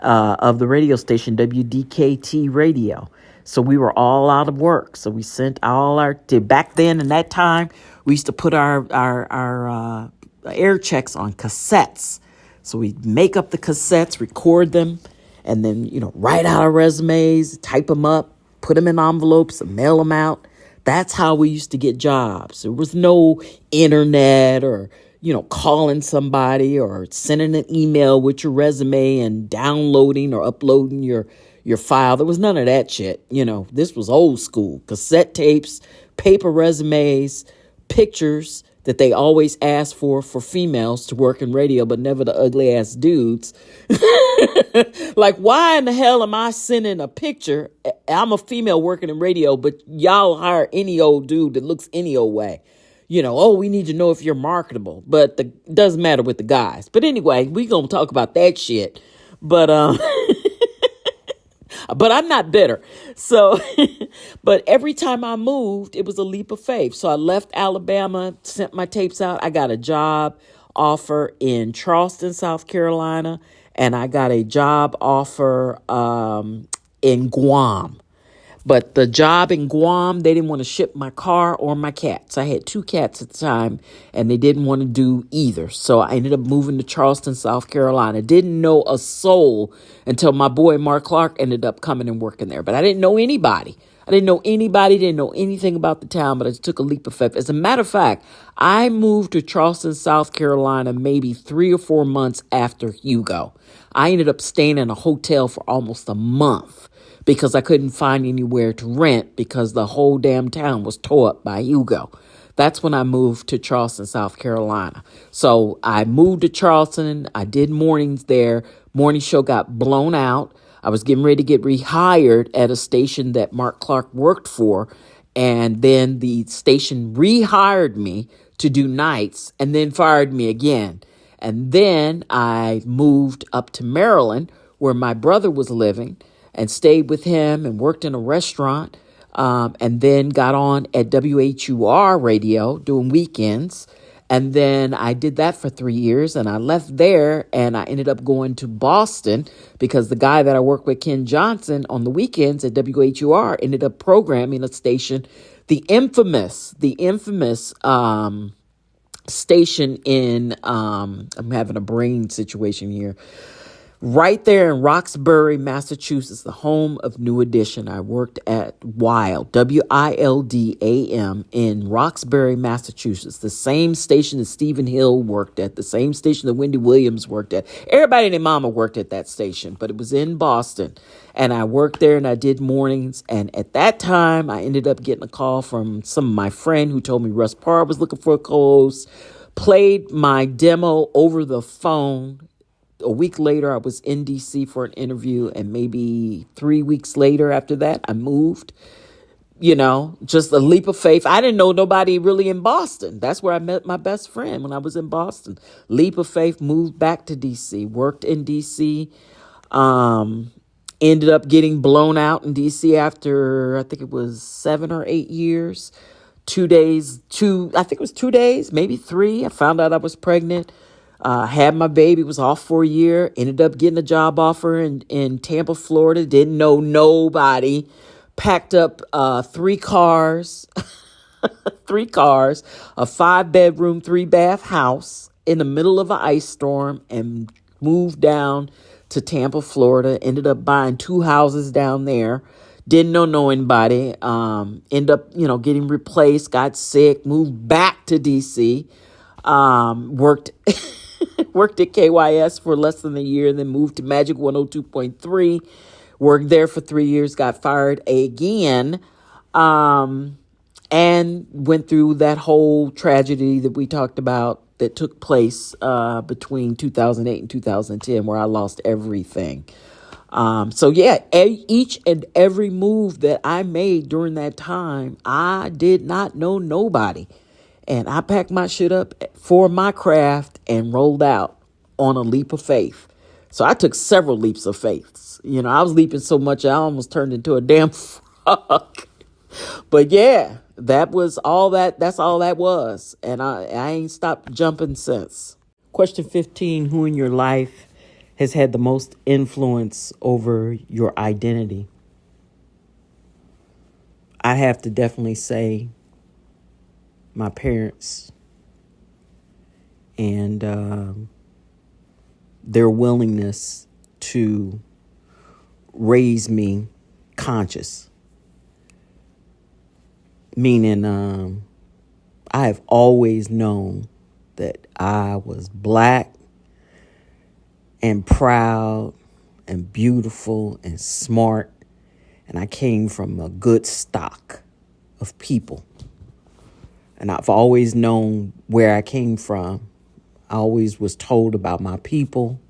of the radio station, WDKT Radio. So we were all out of work. So we sent all back then in that time, we used to put our air checks on cassettes. So we'd make up the cassettes, record them, and then, you know, write out our resumes, type them up, put them in envelopes and mail them out. That's how we used to get jobs. There was no internet or, calling somebody or sending an email with your resume and downloading or uploading your file. There was none of that shit. This was old school. Cassette tapes, paper resumes, pictures that they always ask for females to work in radio, but never the ugly ass dudes. Like, why in the hell am I sending a picture? I'm a female working in radio, but y'all hire any old dude that looks any old way. We need to know if you're marketable, but it doesn't matter with the guys. But anyway, we gonna talk about that shit. But but I'm not bitter. So, but every time I moved, it was a leap of faith. So I left Alabama, sent my tapes out. I got a job offer in Charleston, South Carolina, and I got a job offer in Guam. But the job in Guam, they didn't want to ship my car or my cats. I had 2 cats at the time, and they didn't want to do either. So I ended up moving to Charleston, South Carolina. Didn't know a soul until my boy Mark Clark ended up coming and working there. But I didn't know anybody. Didn't know anything about the town, but I just took a leap of faith. As a matter of fact, I moved to Charleston, South Carolina, maybe 3 or 4 months after Hugo. I ended up staying in a hotel for almost a month because I couldn't find anywhere to rent because the whole damn town was tore up by Hugo. That's when I moved to Charleston, South Carolina. So I moved to Charleston. I did mornings there. Morning show got blown out. I was getting ready to get rehired at a station that Mark Clark worked for. And then the station rehired me to do nights and then fired me again. And then I moved up to Maryland where my brother was living and stayed with him and worked in a restaurant, and then got on at WHUR radio doing weekends. And then I did that for 3 years, and I left there, and I ended up going to Boston because the guy that I worked with, Ken Johnson, on the weekends at WHUR ended up programming a station, the infamous station in, I'm having a brain situation here, right there in Roxbury, Massachusetts, the home of New Edition. I worked at Wild, WILDAM, in Roxbury, Massachusetts, the same station that Stephen Hill worked at, the same station that Wendy Williams worked at. Everybody and their mama worked at that station, but it was in Boston. And I worked there and I did mornings. And at that time, I ended up getting a call from some of my friend who told me Russ Parr was looking for a co-host, played my demo over the phone. A week later, I was in D.C. for an interview, and maybe 3 weeks later after that, I moved. Just a leap of faith. I didn't know nobody really in Boston. That's where I met my best friend when I was in Boston. Leap of faith, moved back to D.C., worked in D.C., ended up getting blown out in D.C. after, I think it was 7 or 8 years. 2 days, I think it was 2 days, maybe 3. I found out I was pregnant. Had my baby, was off for a year, ended up getting a job offer in Tampa, Florida. Didn't know nobody. Packed up 3 cars, a 5-bedroom, 3-bath house in the middle of an ice storm and moved down to Tampa, Florida. Ended up buying 2 houses down there. Didn't know anybody. Ended up, getting replaced, got sick, moved back to D.C., worked worked at KYS for less than a year, then moved to Magic 102.3, worked there for 3 years, got fired again, and went through that whole tragedy that we talked about that took place between 2008 and 2010, where I lost everything. So yeah, each and every move that I made during that time, I did not know nobody. And I packed my shit up for my craft and rolled out on a leap of faith. So I took several leaps of faith. I was leaping so much I almost turned into a damn frog. But yeah, that was all that. That's all that was. And I ain't stopped jumping since. Question 15, who in your life has had the most influence over your identity? I have to definitely say my parents and their willingness to raise me conscious. Meaning I have always known that I was black and proud and beautiful and smart, and I came from a good stock of people. And I've always known where I came from. I always was told about my people.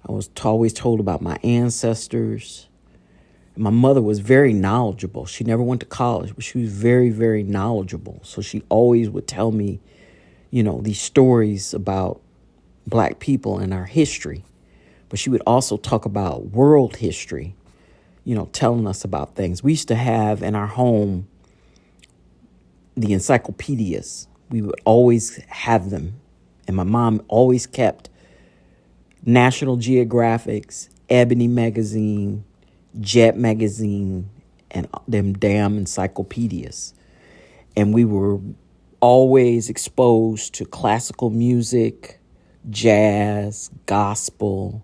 I was always told about my ancestors. My mother was very knowledgeable. She never went to college, but she was very, very knowledgeable. So she always would tell me, these stories about black people and our history. But she would also talk about world history, telling us about things. We used to have in our home the encyclopedias. We would always have them. And my mom always kept National Geographic's, Ebony Magazine, Jet Magazine, and them damn encyclopedias. And we were always exposed to classical music, jazz, gospel.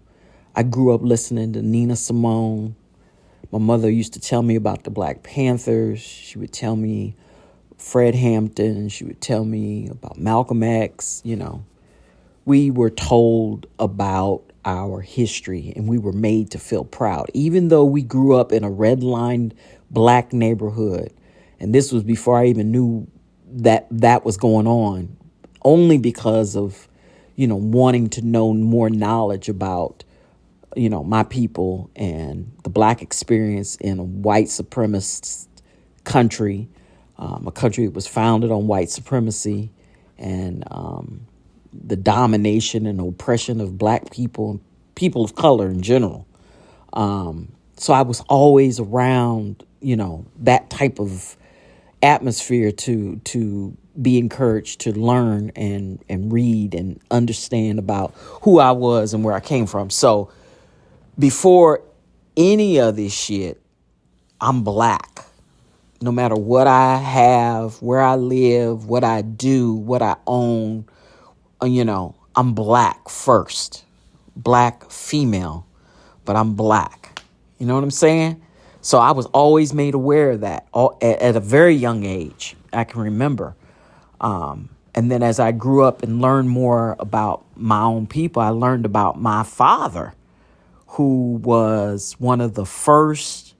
I grew up listening to Nina Simone. My mother used to tell me about the Black Panthers. She would tell me Fred Hampton. She would tell me about Malcolm X. We were told about our history, and we were made to feel proud, even though we grew up in a red-lined black neighborhood. And this was before I even knew that was going on, only because of, wanting to know more knowledge about, my people and the black experience in a white supremacist country, a country that was founded on white supremacy and the domination and oppression of black people and people of color in general. So I was always around, that type of atmosphere to be encouraged to learn and read and understand about who I was and where I came from. So before any of this shit, I'm black. No matter what I have, where I live, what I do, what I own, I'm black first. Black female, but I'm black. You know what I'm saying? So I was always made aware of that at a very young age. I can remember. And then as I grew up and learned more about my own people, I learned about my father, who was one of the first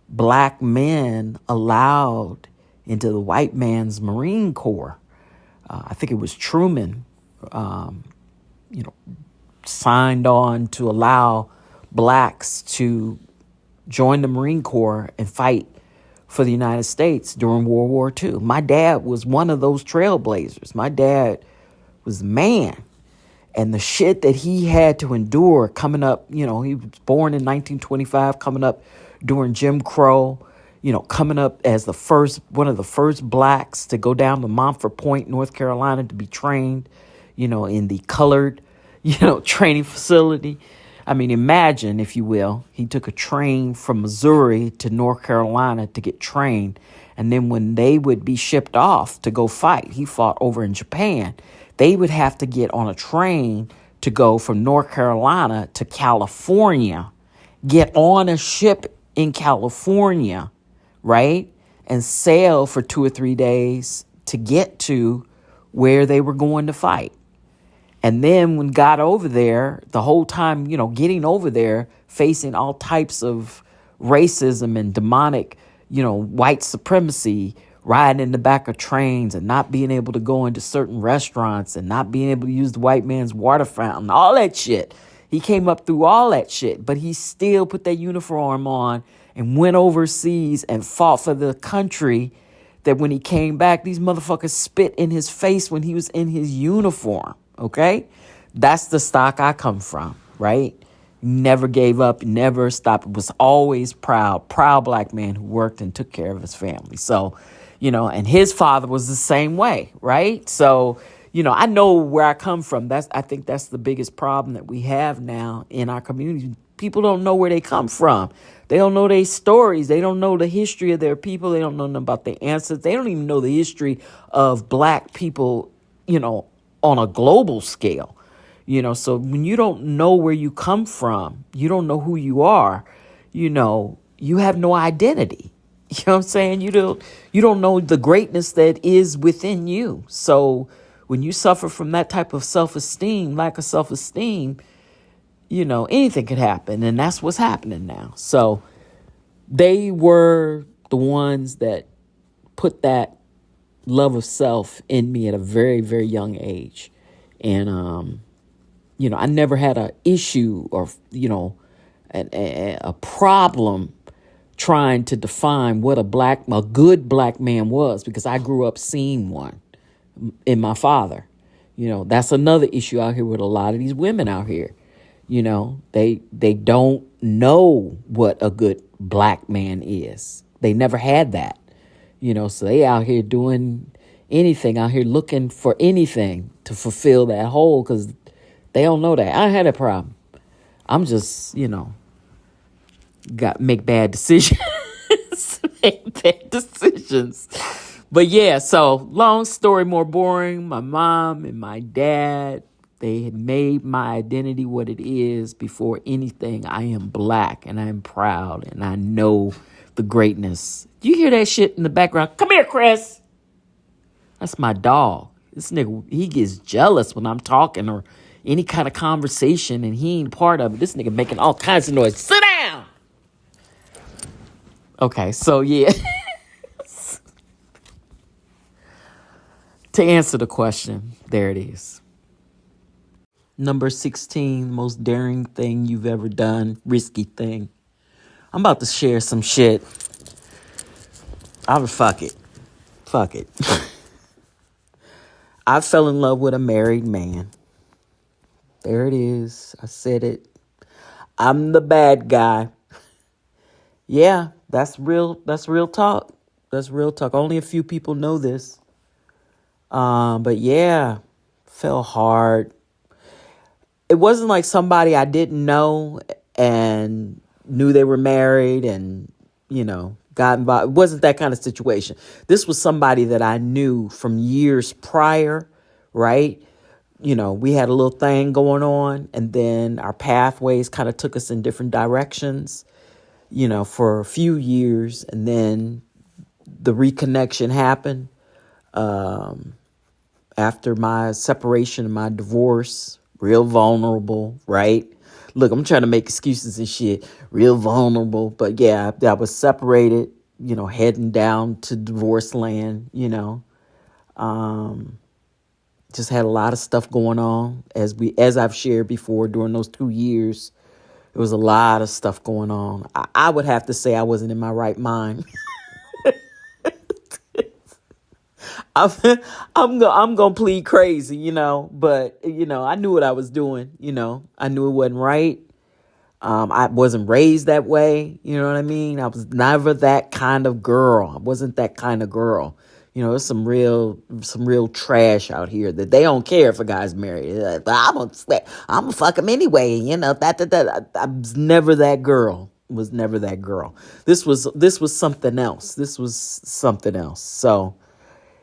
black men allowed into the white man's Marine Corps. I think it was Truman, signed on to allow blacks to join the Marine Corps and fight for the United States during World War II. My dad was one of those trailblazers. My dad was the man. And the shit that he had to endure coming up, he was born in 1925, coming up during Jim Crow, coming up as one of the first blacks to go down to Montford Point, North Carolina, to be trained, in the colored, training facility. I mean, imagine, if you will, he took a train from Missouri to North Carolina to get trained. And then when they would be shipped off to go fight, he fought over in Japan. They would have to get on a train to go from North Carolina to California, get on a ship in California, right? And sail for 2 or 3 days to get to where they were going to fight. And then when got over there, the whole time, getting over there, facing all types of racism and demonic, white supremacy, riding in the back of trains and not being able to go into certain restaurants and not being able to use the white man's water fountain, all that shit. He came up through all that shit, but he still put that uniform on and went overseas and fought for the country that when he came back, these motherfuckers spit in his face when he was in his uniform. Okay? That's the stock I come from, right? Never gave up, never stopped, was always proud black man who worked and took care of his family. So, and his father was the same way, right? So, I know where I come from. I think that's the biggest problem that we have now in our community. People don't know where they come from. They don't know their stories. They don't know the history of their people. They don't know nothing about their ancestors. They don't even know the history of black people, on a global scale. So when you don't know where you come from, you don't know who you are, you have no identity. You know what I'm saying? You don't know the greatness that is within you. So when you suffer from that type of self-esteem, lack of self-esteem, anything could happen. And that's what's happening now. So they were the ones that put that love of self in me at a very, very young age. And, I never had a issue or, a problem trying to define what a good black man was, because I grew up seeing one in my father. That's another issue out here with a lot of these women out here. They don't know what a good black man is. They never had that. So they out here doing anything, out here looking for anything to fulfill that hole, because they don't know that. I had a problem. I'm just, make bad decisions. Make bad decisions. But yeah, so long story more boring. My mom and my dad, they had made my identity what it is before anything. I am black and I am proud and I know the greatness. Do you hear that shit in the background? Come here, Chris. That's my dog. This nigga, he gets jealous when I'm talking or any kind of conversation and he ain't part of it. This nigga making all kinds of noise. Sit down. Okay, so yeah. To answer the question, there it is. Number 16, most daring thing you've ever done, risky thing. I'm about to share some shit. Fuck it. I fell in love with a married man. There it is. I said it. I'm the bad guy. Yeah, that's real talk. That's real talk. Only a few people know this. But yeah, fell hard. It wasn't like somebody I didn't know and knew they were married and, got involved. It wasn't that kind of situation. This was somebody that I knew from years prior, right? We had a little thing going on, and then our pathways kind of took us in different directions, for a few years. And then the reconnection happened after my separation and my divorce. Real vulnerable, right? Look, I'm trying to make excuses and shit. Real vulnerable. But yeah, I was separated, heading down to divorce land, just had a lot of stuff going on as I've shared before. During those 2 years, there was a lot of stuff going on. I would have to say I wasn't in my right mind. I'm gonna plead crazy, but I knew what I was doing. I knew it wasn't right. I wasn't raised that way. You know what I mean? I was never that kind of girl. I wasn't that kind of girl. There's some real trash out here that they don't care if a guy's married. Like, I'm gonna fuck him anyway. That. I was never that girl. Was never that girl. This was something else. This was something else. So,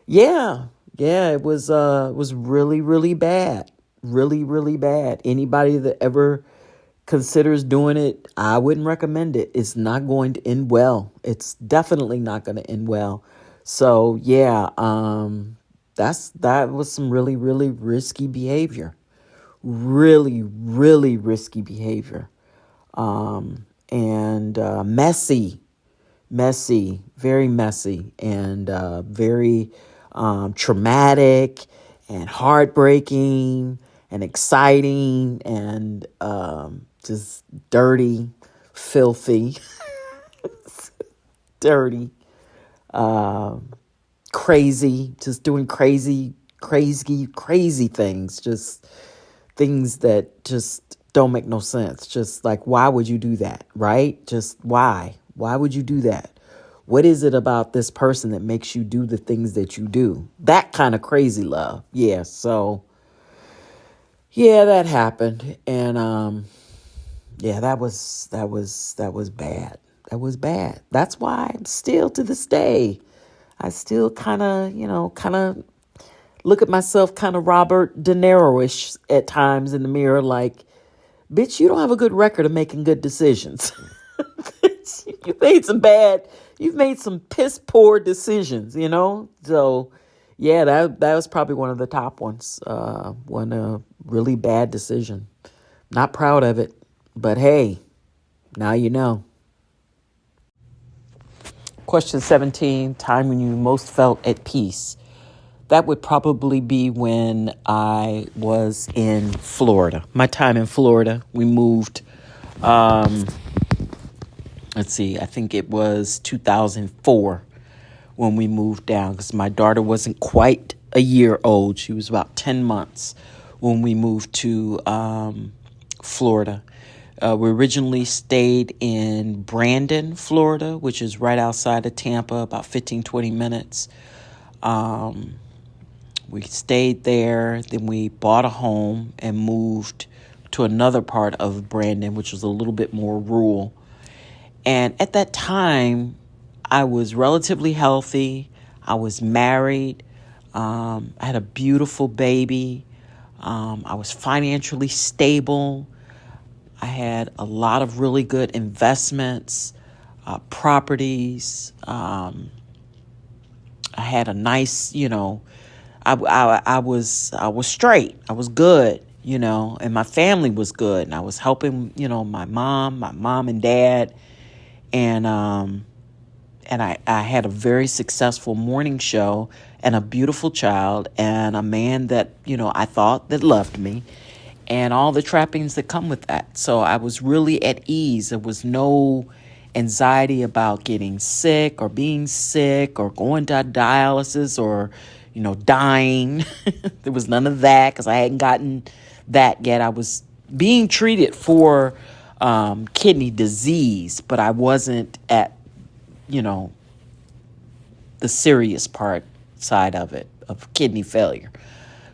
yeah, it was really, really bad. Really, really bad. Anybody that ever considers doing it, I wouldn't recommend it. It's not going to end well. It's definitely not going to end well. So yeah, that was some really, really risky behavior. Really, really risky behavior. And messy, very messy, and very traumatic and heartbreaking and exciting and just dirty, filthy, dirty, crazy, just doing crazy things, just things that just don't make no sense. Just like, why would you do that, right? Just why would you do that? What is it about this person that makes you do the things that you do? That kind of crazy love. Yeah. So yeah, that happened. And, yeah, that was bad. That was bad. That's why I'm still to this day, I still kind of look at myself kind of Robert De Niro-ish at times in the mirror, like, bitch, you don't have a good record of making good decisions. You've made some piss poor decisions, So Yeah, that was probably one of the top ones. One really bad decision. Not proud of it, but hey, now you know. Question 17, time when you most felt at peace. That would probably be when I was in Florida. My time in Florida, we moved, let's see, I think it was 2004 when we moved down because my daughter wasn't quite a year old. She was about 10 months when we moved to Florida. We originally stayed in Brandon, Florida, which is right outside of Tampa, about 15, 20 minutes. We stayed there, then we bought a home and moved to another part of Brandon, which was a little bit more rural. And at that time, I was relatively healthy. I was married. I had a beautiful baby. I was financially stable. I had a lot of really good investments, properties. I had a nice, I was straight. I was good, and my family was good. And I was helping, my mom and dad. And I had a very successful morning show and a beautiful child and a man that, I thought that loved me and all the trappings that come with that. So I was really at ease. There was no anxiety about getting sick or being sick or going to dialysis or, dying. There was none of that because I hadn't gotten that yet. I was being treated for kidney disease, but I wasn't at, the serious part side of it, of kidney failure.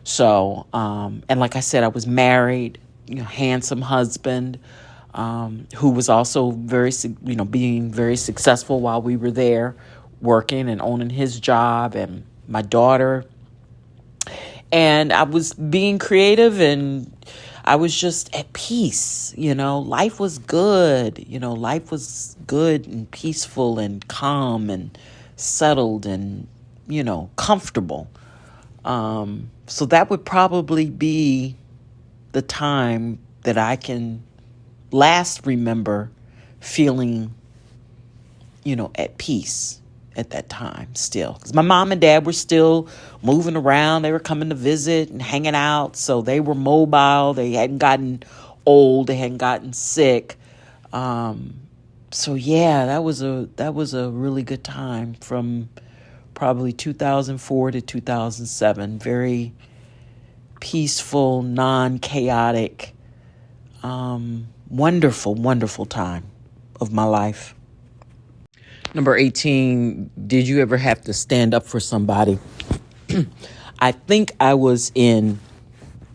So, and like I said, I was married, handsome husband, who was also being very successful while we were there working and owning his job, and my daughter. And I was being creative and I was just at peace. Life was good. Life was good and peaceful and calm and settled and, comfortable. So that would probably be the time that I can last remember feeling, at peace at that time still. Because my mom and dad were still moving around. They were coming to visit and hanging out. So they were mobile. They hadn't gotten old. They hadn't gotten sick. So yeah, that was a really good time from probably 2004 to 2007. Very peaceful, non-chaotic, wonderful, wonderful time of my life. Number 18, did you ever have to stand up for somebody? I think I was living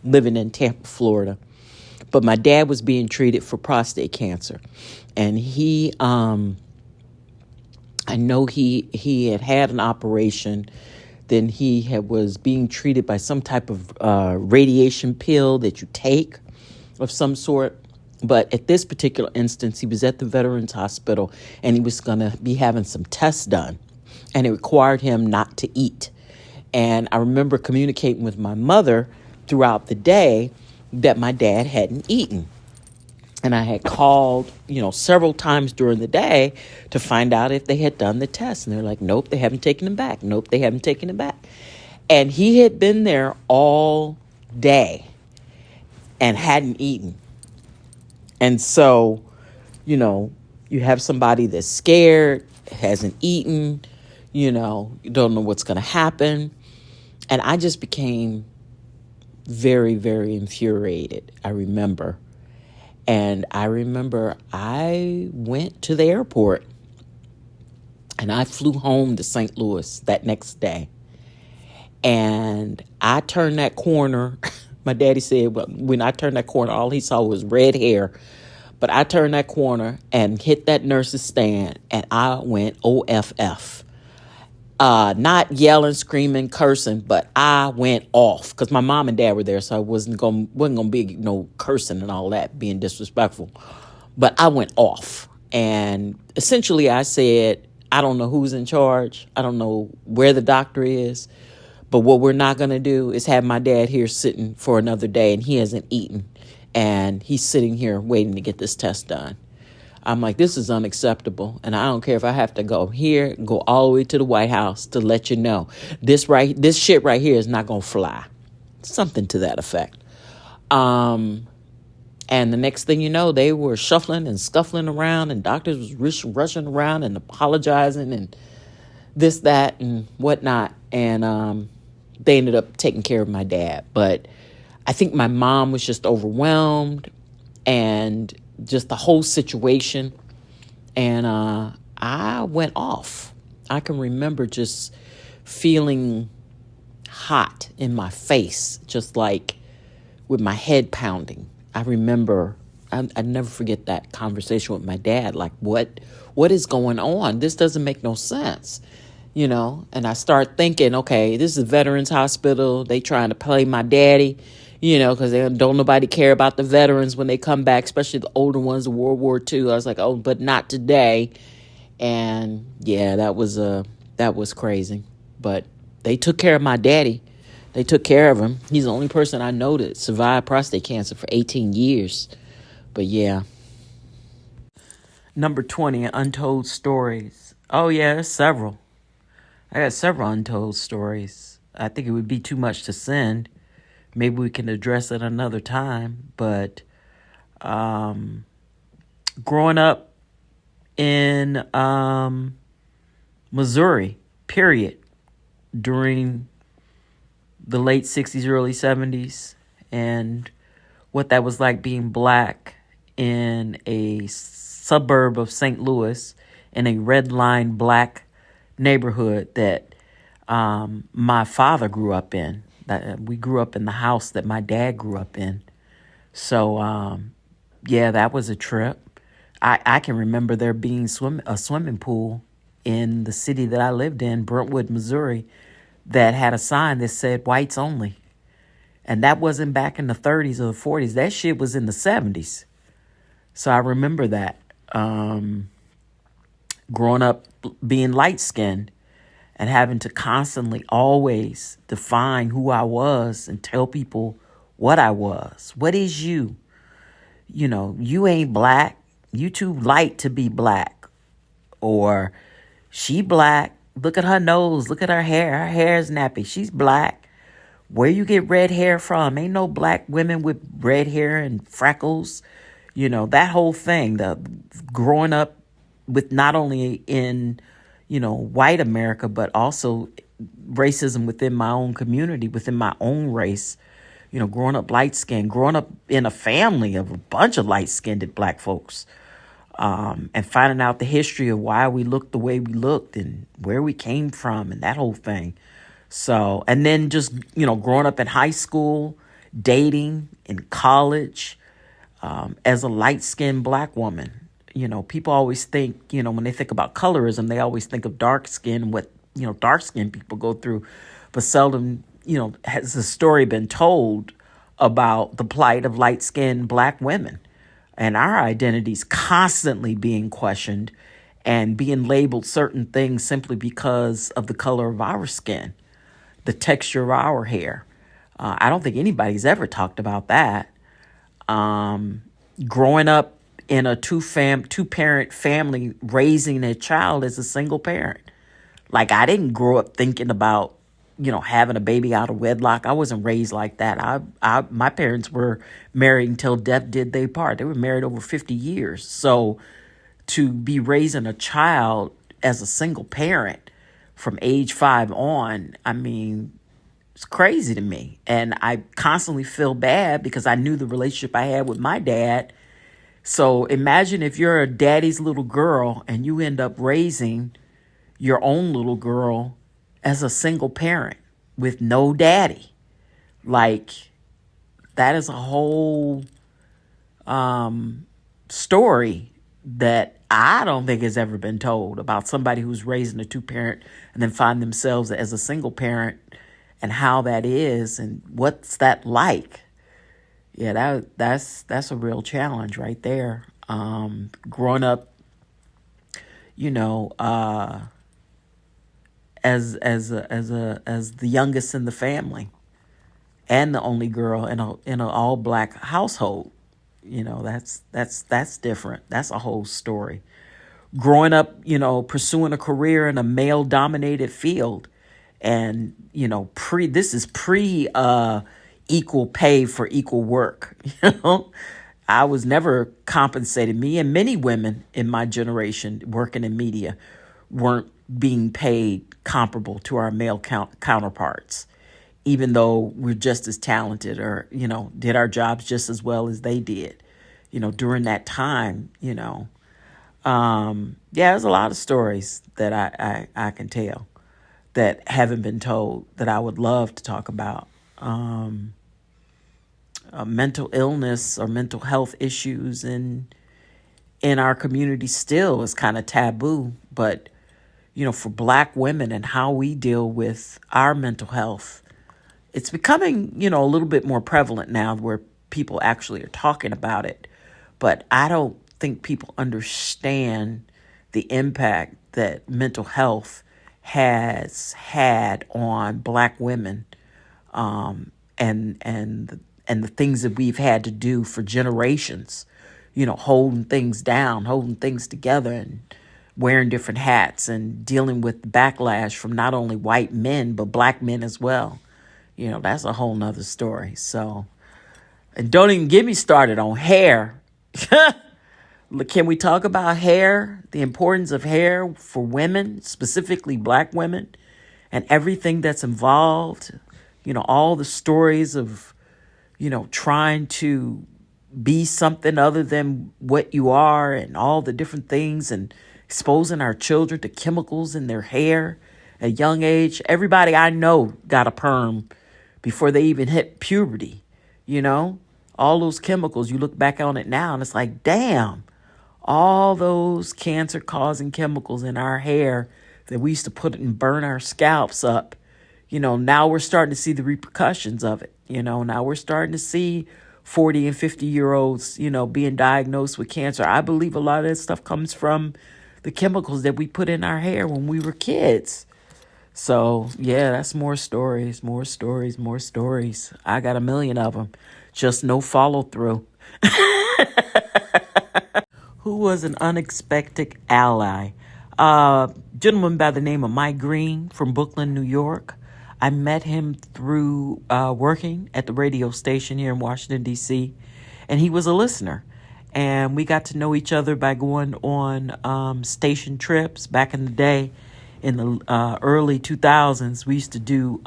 in Tampa, Florida, but my dad was being treated for prostate cancer. And I know he had an operation. Then was being treated by some type of radiation pill that you take of some sort. But at this particular instance, he was at the Veterans Hospital and he was going to be having some tests done. And it required him not to eat. And I remember communicating with my mother throughout the day that my dad hadn't eaten. And I had called, several times during the day to find out if they had done the test. And they're like, nope, they haven't taken him back. Nope, they haven't taken him back. And he had been there all day and hadn't eaten. And so, you have somebody that's scared, hasn't eaten, you don't know what's going to happen. And I just became very, very infuriated, I remember. And I remember I went to the airport and I flew home to St. Louis that next day. And I turned that corner. My daddy said when I turned that corner, all he saw was red hair. But I turned that corner and hit that nurse's stand and I went OFF. Not yelling, screaming, cursing, but I went off because my mom and dad were there, so I wasn't gonna be cursing and all that, being disrespectful. But I went off, and essentially I said, I don't know who's in charge. I don't know where the doctor is, But what we're not going to do is have my dad here sitting for another day and he hasn't eaten. And he's sitting here waiting to get this test done. I'm like, this is unacceptable. And I don't care if I have to go here, go all the way to the White House to let you know this shit right here is not going to fly. Something to that effect. And the next thing you know, they were shuffling and scuffling around and doctors was rushing around and apologizing and this, that, and whatnot. And they ended up taking care of my dad. But I think my mom was just overwhelmed and just the whole situation. And I went off. I can remember just feeling hot in my face, just like with my head pounding. I remember, I never forget that conversation with my dad. Like, what is going on? This doesn't make no sense. And I start thinking, okay, this is a veterans hospital. They trying to play my daddy, because they don't nobody care about the veterans when they come back, especially the older ones of World War II. I was like, oh, but not today. And yeah, that was crazy. But they took care of my daddy. They took care of him. He's the only person I know that survived prostate cancer for 18 years. But yeah. Number 20, untold stories. Oh yeah, there's several. I got several untold stories. I think it would be too much to send. Maybe we can address it another time. But growing up in Missouri, period, during the late 60s, early 70s, and what that was like being black in a suburb of St. Louis in a red line black neighborhood that my father grew up in. We grew up in the house that my dad grew up in. So, yeah, that was a trip. I can remember there being a swimming pool in the city that I lived in, Brentwood, Missouri, that had a sign that said whites only. And that wasn't back in the 30s or the 40s. That shit was in the 70s. So I remember that. Growing up being light-skinned and having to constantly always define who I was and tell people what I was. What is you? You ain't black. You too light to be black. Or she black. Look at her nose. Look at her hair. Her hair is nappy. She's black. Where you get red hair from? Ain't no black women with red hair and freckles. That whole thing. The growing up with not only in, white America, but also racism within my own community, within my own race. Growing up light-skinned, growing up in a family of a bunch of light-skinned black folks. And finding out the history of why we looked the way we looked and where we came from and that whole thing. So, and then just, growing up in high school, dating, in college, as a light-skinned black woman. People always think, when they think about colorism, they always think of dark skin and what, dark-skinned people go through. But seldom, has the story been told about the plight of light-skinned black women. And our identities constantly being questioned and being labeled certain things simply because of the color of our skin, the texture of our hair. I don't think anybody's ever talked about that. Growing up in a two-parent family, raising a child as a single parent. Like, I didn't grow up thinking about, having a baby out of wedlock. I wasn't raised like that. My parents were married until death did they part. They were married over 50 years. So to be raising a child as a single parent from age 5 on, I mean, it's crazy to me. And I constantly feel bad because I knew the relationship I had with my dad. So imagine if you're a daddy's little girl and you end up raising your own little girl as a single parent with no daddy. Like, that is a whole story that I don't think has ever been told about somebody who's raising a two-parent and then find themselves as a single parent and how that is and what's that like. Yeah, that's a real challenge right there. Growing up, as the youngest in the family and the only girl in a all black household. That's different. That's a whole story. Growing up, pursuing a career in a male dominated field, and this is pre equal pay for equal work. I was never compensated. Me and many women in my generation working in media weren't being paid comparable to our male counterparts, even though we're just as talented, or did our jobs just as well as they did during that time. There's a lot of stories that I can tell that haven't been told that I would love to talk about. Mental illness or mental health issues in our community still is kind of taboo, but for Black women and how we deal with our mental health, it's becoming a little bit more prevalent now, where people actually are talking about it. But I don't think people understand the impact that mental health has had on Black women, and the things that we've had to do for generations, holding things down, holding things together, and wearing different hats, and dealing with the backlash from not only white men, but Black men as well. That's a whole nother story. So, and don't even get me started on hair. Can we talk about hair, the importance of hair for women, specifically Black women, and everything that's involved? All the stories of, trying to be something other than what you are, and all the different things, and exposing our children to chemicals in their hair at a young age. Everybody I know got a perm before they even hit puberty. All those chemicals, you look back on it now and it's like, damn, all those cancer causing chemicals in our hair that we used to put and burn our scalps up. Now we're starting to see the repercussions of it. Now we're starting to see 40 and 50-year-olds, being diagnosed with cancer. I believe a lot of that stuff comes from the chemicals that we put in our hair when we were kids. So, yeah, that's more stories. I got a million of them. Just no follow through. Who was an unexpected ally? Gentleman by the name of Mike Green from Brooklyn, New York. I met him through working at the radio station here in Washington, D.C., and he was a listener. And we got to know each other by going on station trips. Back in the day, in the early 2000s, we used to do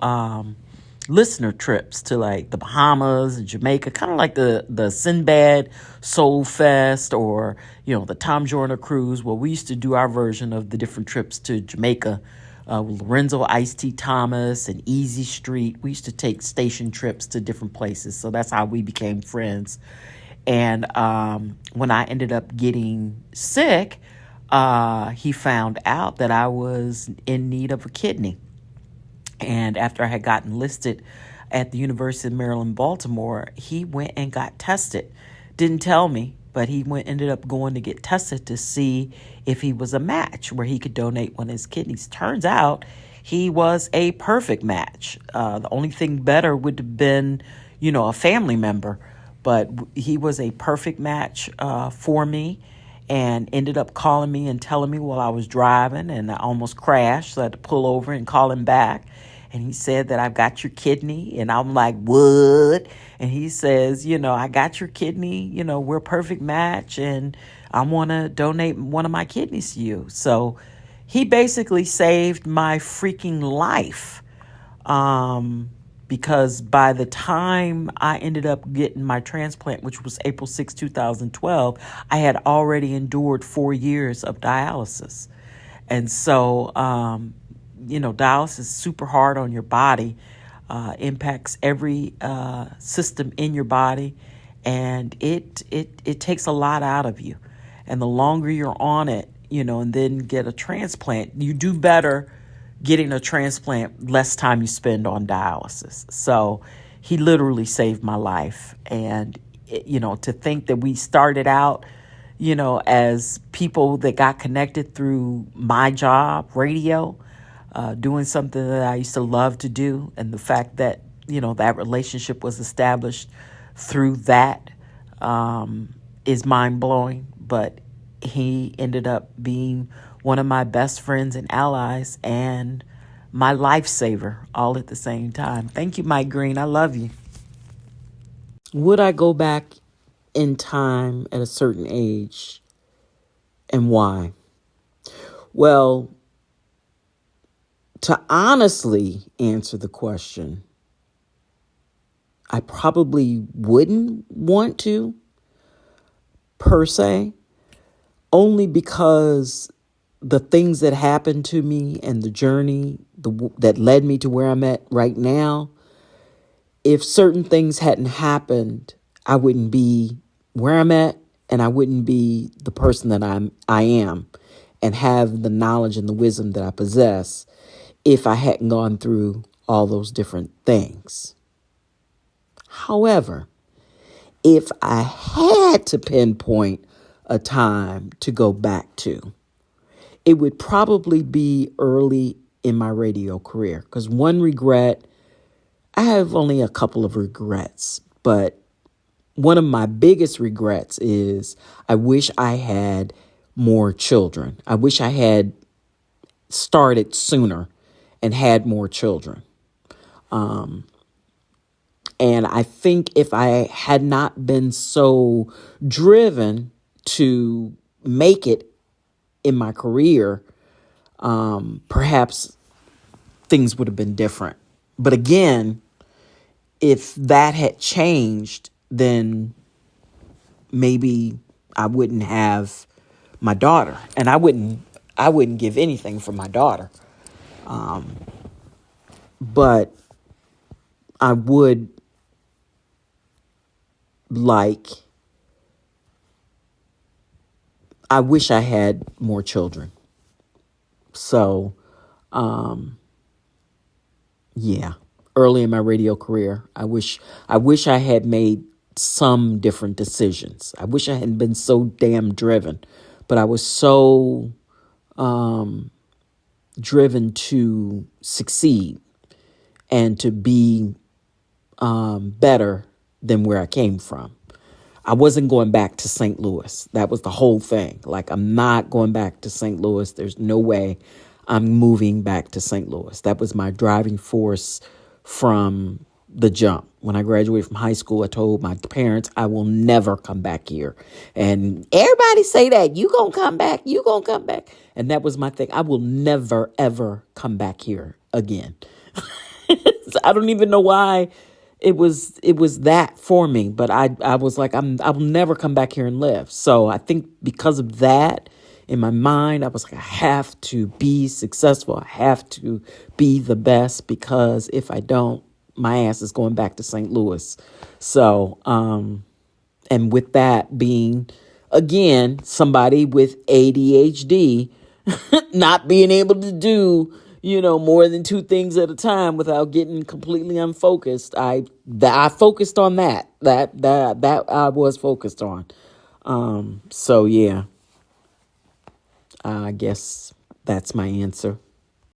listener trips to like the Bahamas and Jamaica, kind of like the Sinbad Soul Fest, or the Tom Joyner cruise. Well, we used to do our version of the different trips to Jamaica with Lorenzo Ice-T Thomas and Easy Street. We used to take station trips to different places, so that's how we became friends. And when I ended up getting sick, he found out that I was in need of a kidney. And after I had gotten listed at the University of Maryland, Baltimore, he went and got tested. Didn't tell me, but he ended up going to get tested to see if he was a match where he could donate one of his kidneys. Turns out he was a perfect match. The only thing better would have been, a family member. But he was a perfect match for me, and ended up calling me and telling me while I was driving, and I almost crashed, so I had to pull over and call him back. And he said that I've got your kidney. And I'm like, what? And he says, I got your kidney. We're a perfect match. And I want to donate one of my kidneys to you. So he basically saved my freaking life. Because by the time I ended up getting my transplant, which was April 6, 2012, I had already endured 4 years of dialysis. And so, dialysis is super hard on your body, impacts every system in your body, and it takes a lot out of you. And the longer you're on it, and then get a transplant, you do better getting a transplant less time you spend on dialysis. So he literally saved my life. And, to think that we started out, as people that got connected through my job, radio, doing something that I used to love to do. And the fact that, that relationship was established through that is mind blowing. But he ended up being one of my best friends and allies and my lifesaver all at the same time. Thank you, Mike Green. I love you. Would I go back in time at a certain age, and why? Well, to honestly answer the question, I probably wouldn't want to, per se, only because the things that happened to me and the journey that led me to where I'm at right now, if certain things hadn't happened, I wouldn't be where I'm at, and I wouldn't be the person that I am and have the knowledge and the wisdom that I possess if I hadn't gone through all those different things. However, if I had to pinpoint a time to go back to, it would probably be early in my radio career. Because one regret, I have only a couple of regrets, but one of my biggest regrets is I wish I had more children. I wish I had started sooner and had more children. And I think if I had not been so driven to make it in my career, perhaps things would have been different. But again, if that had changed, then maybe I wouldn't have my daughter, and I wouldn't give anything for my daughter. But I would I wish I had more children. So, yeah, early in my radio career, I wish I had made some different decisions. I wish I hadn't been so damn driven, but I was so driven to succeed and to be better than where I came from. I wasn't going back to St. Louis. That was the whole thing. Like, I'm not going back to St. Louis. There's no way I'm moving back to St. Louis. That was my driving force from the jump. When I graduated from high school, I told my parents I will never come back here. And everybody say that, you gonna come back, you gonna come back. And that was my thing. I will never, ever come back here again. I don't even know why it was that for me, but I was like, I will never come back here and live. So I think because of that, in my mind, I was like, I have to be successful. I have to be the best, because if I don't, my ass is going back to St. Louis. So, and with that being, again, somebody with ADHD, not being able to do, more than two things at a time without getting completely unfocused. I focused on that I was focused on. So yeah, I guess that's my answer.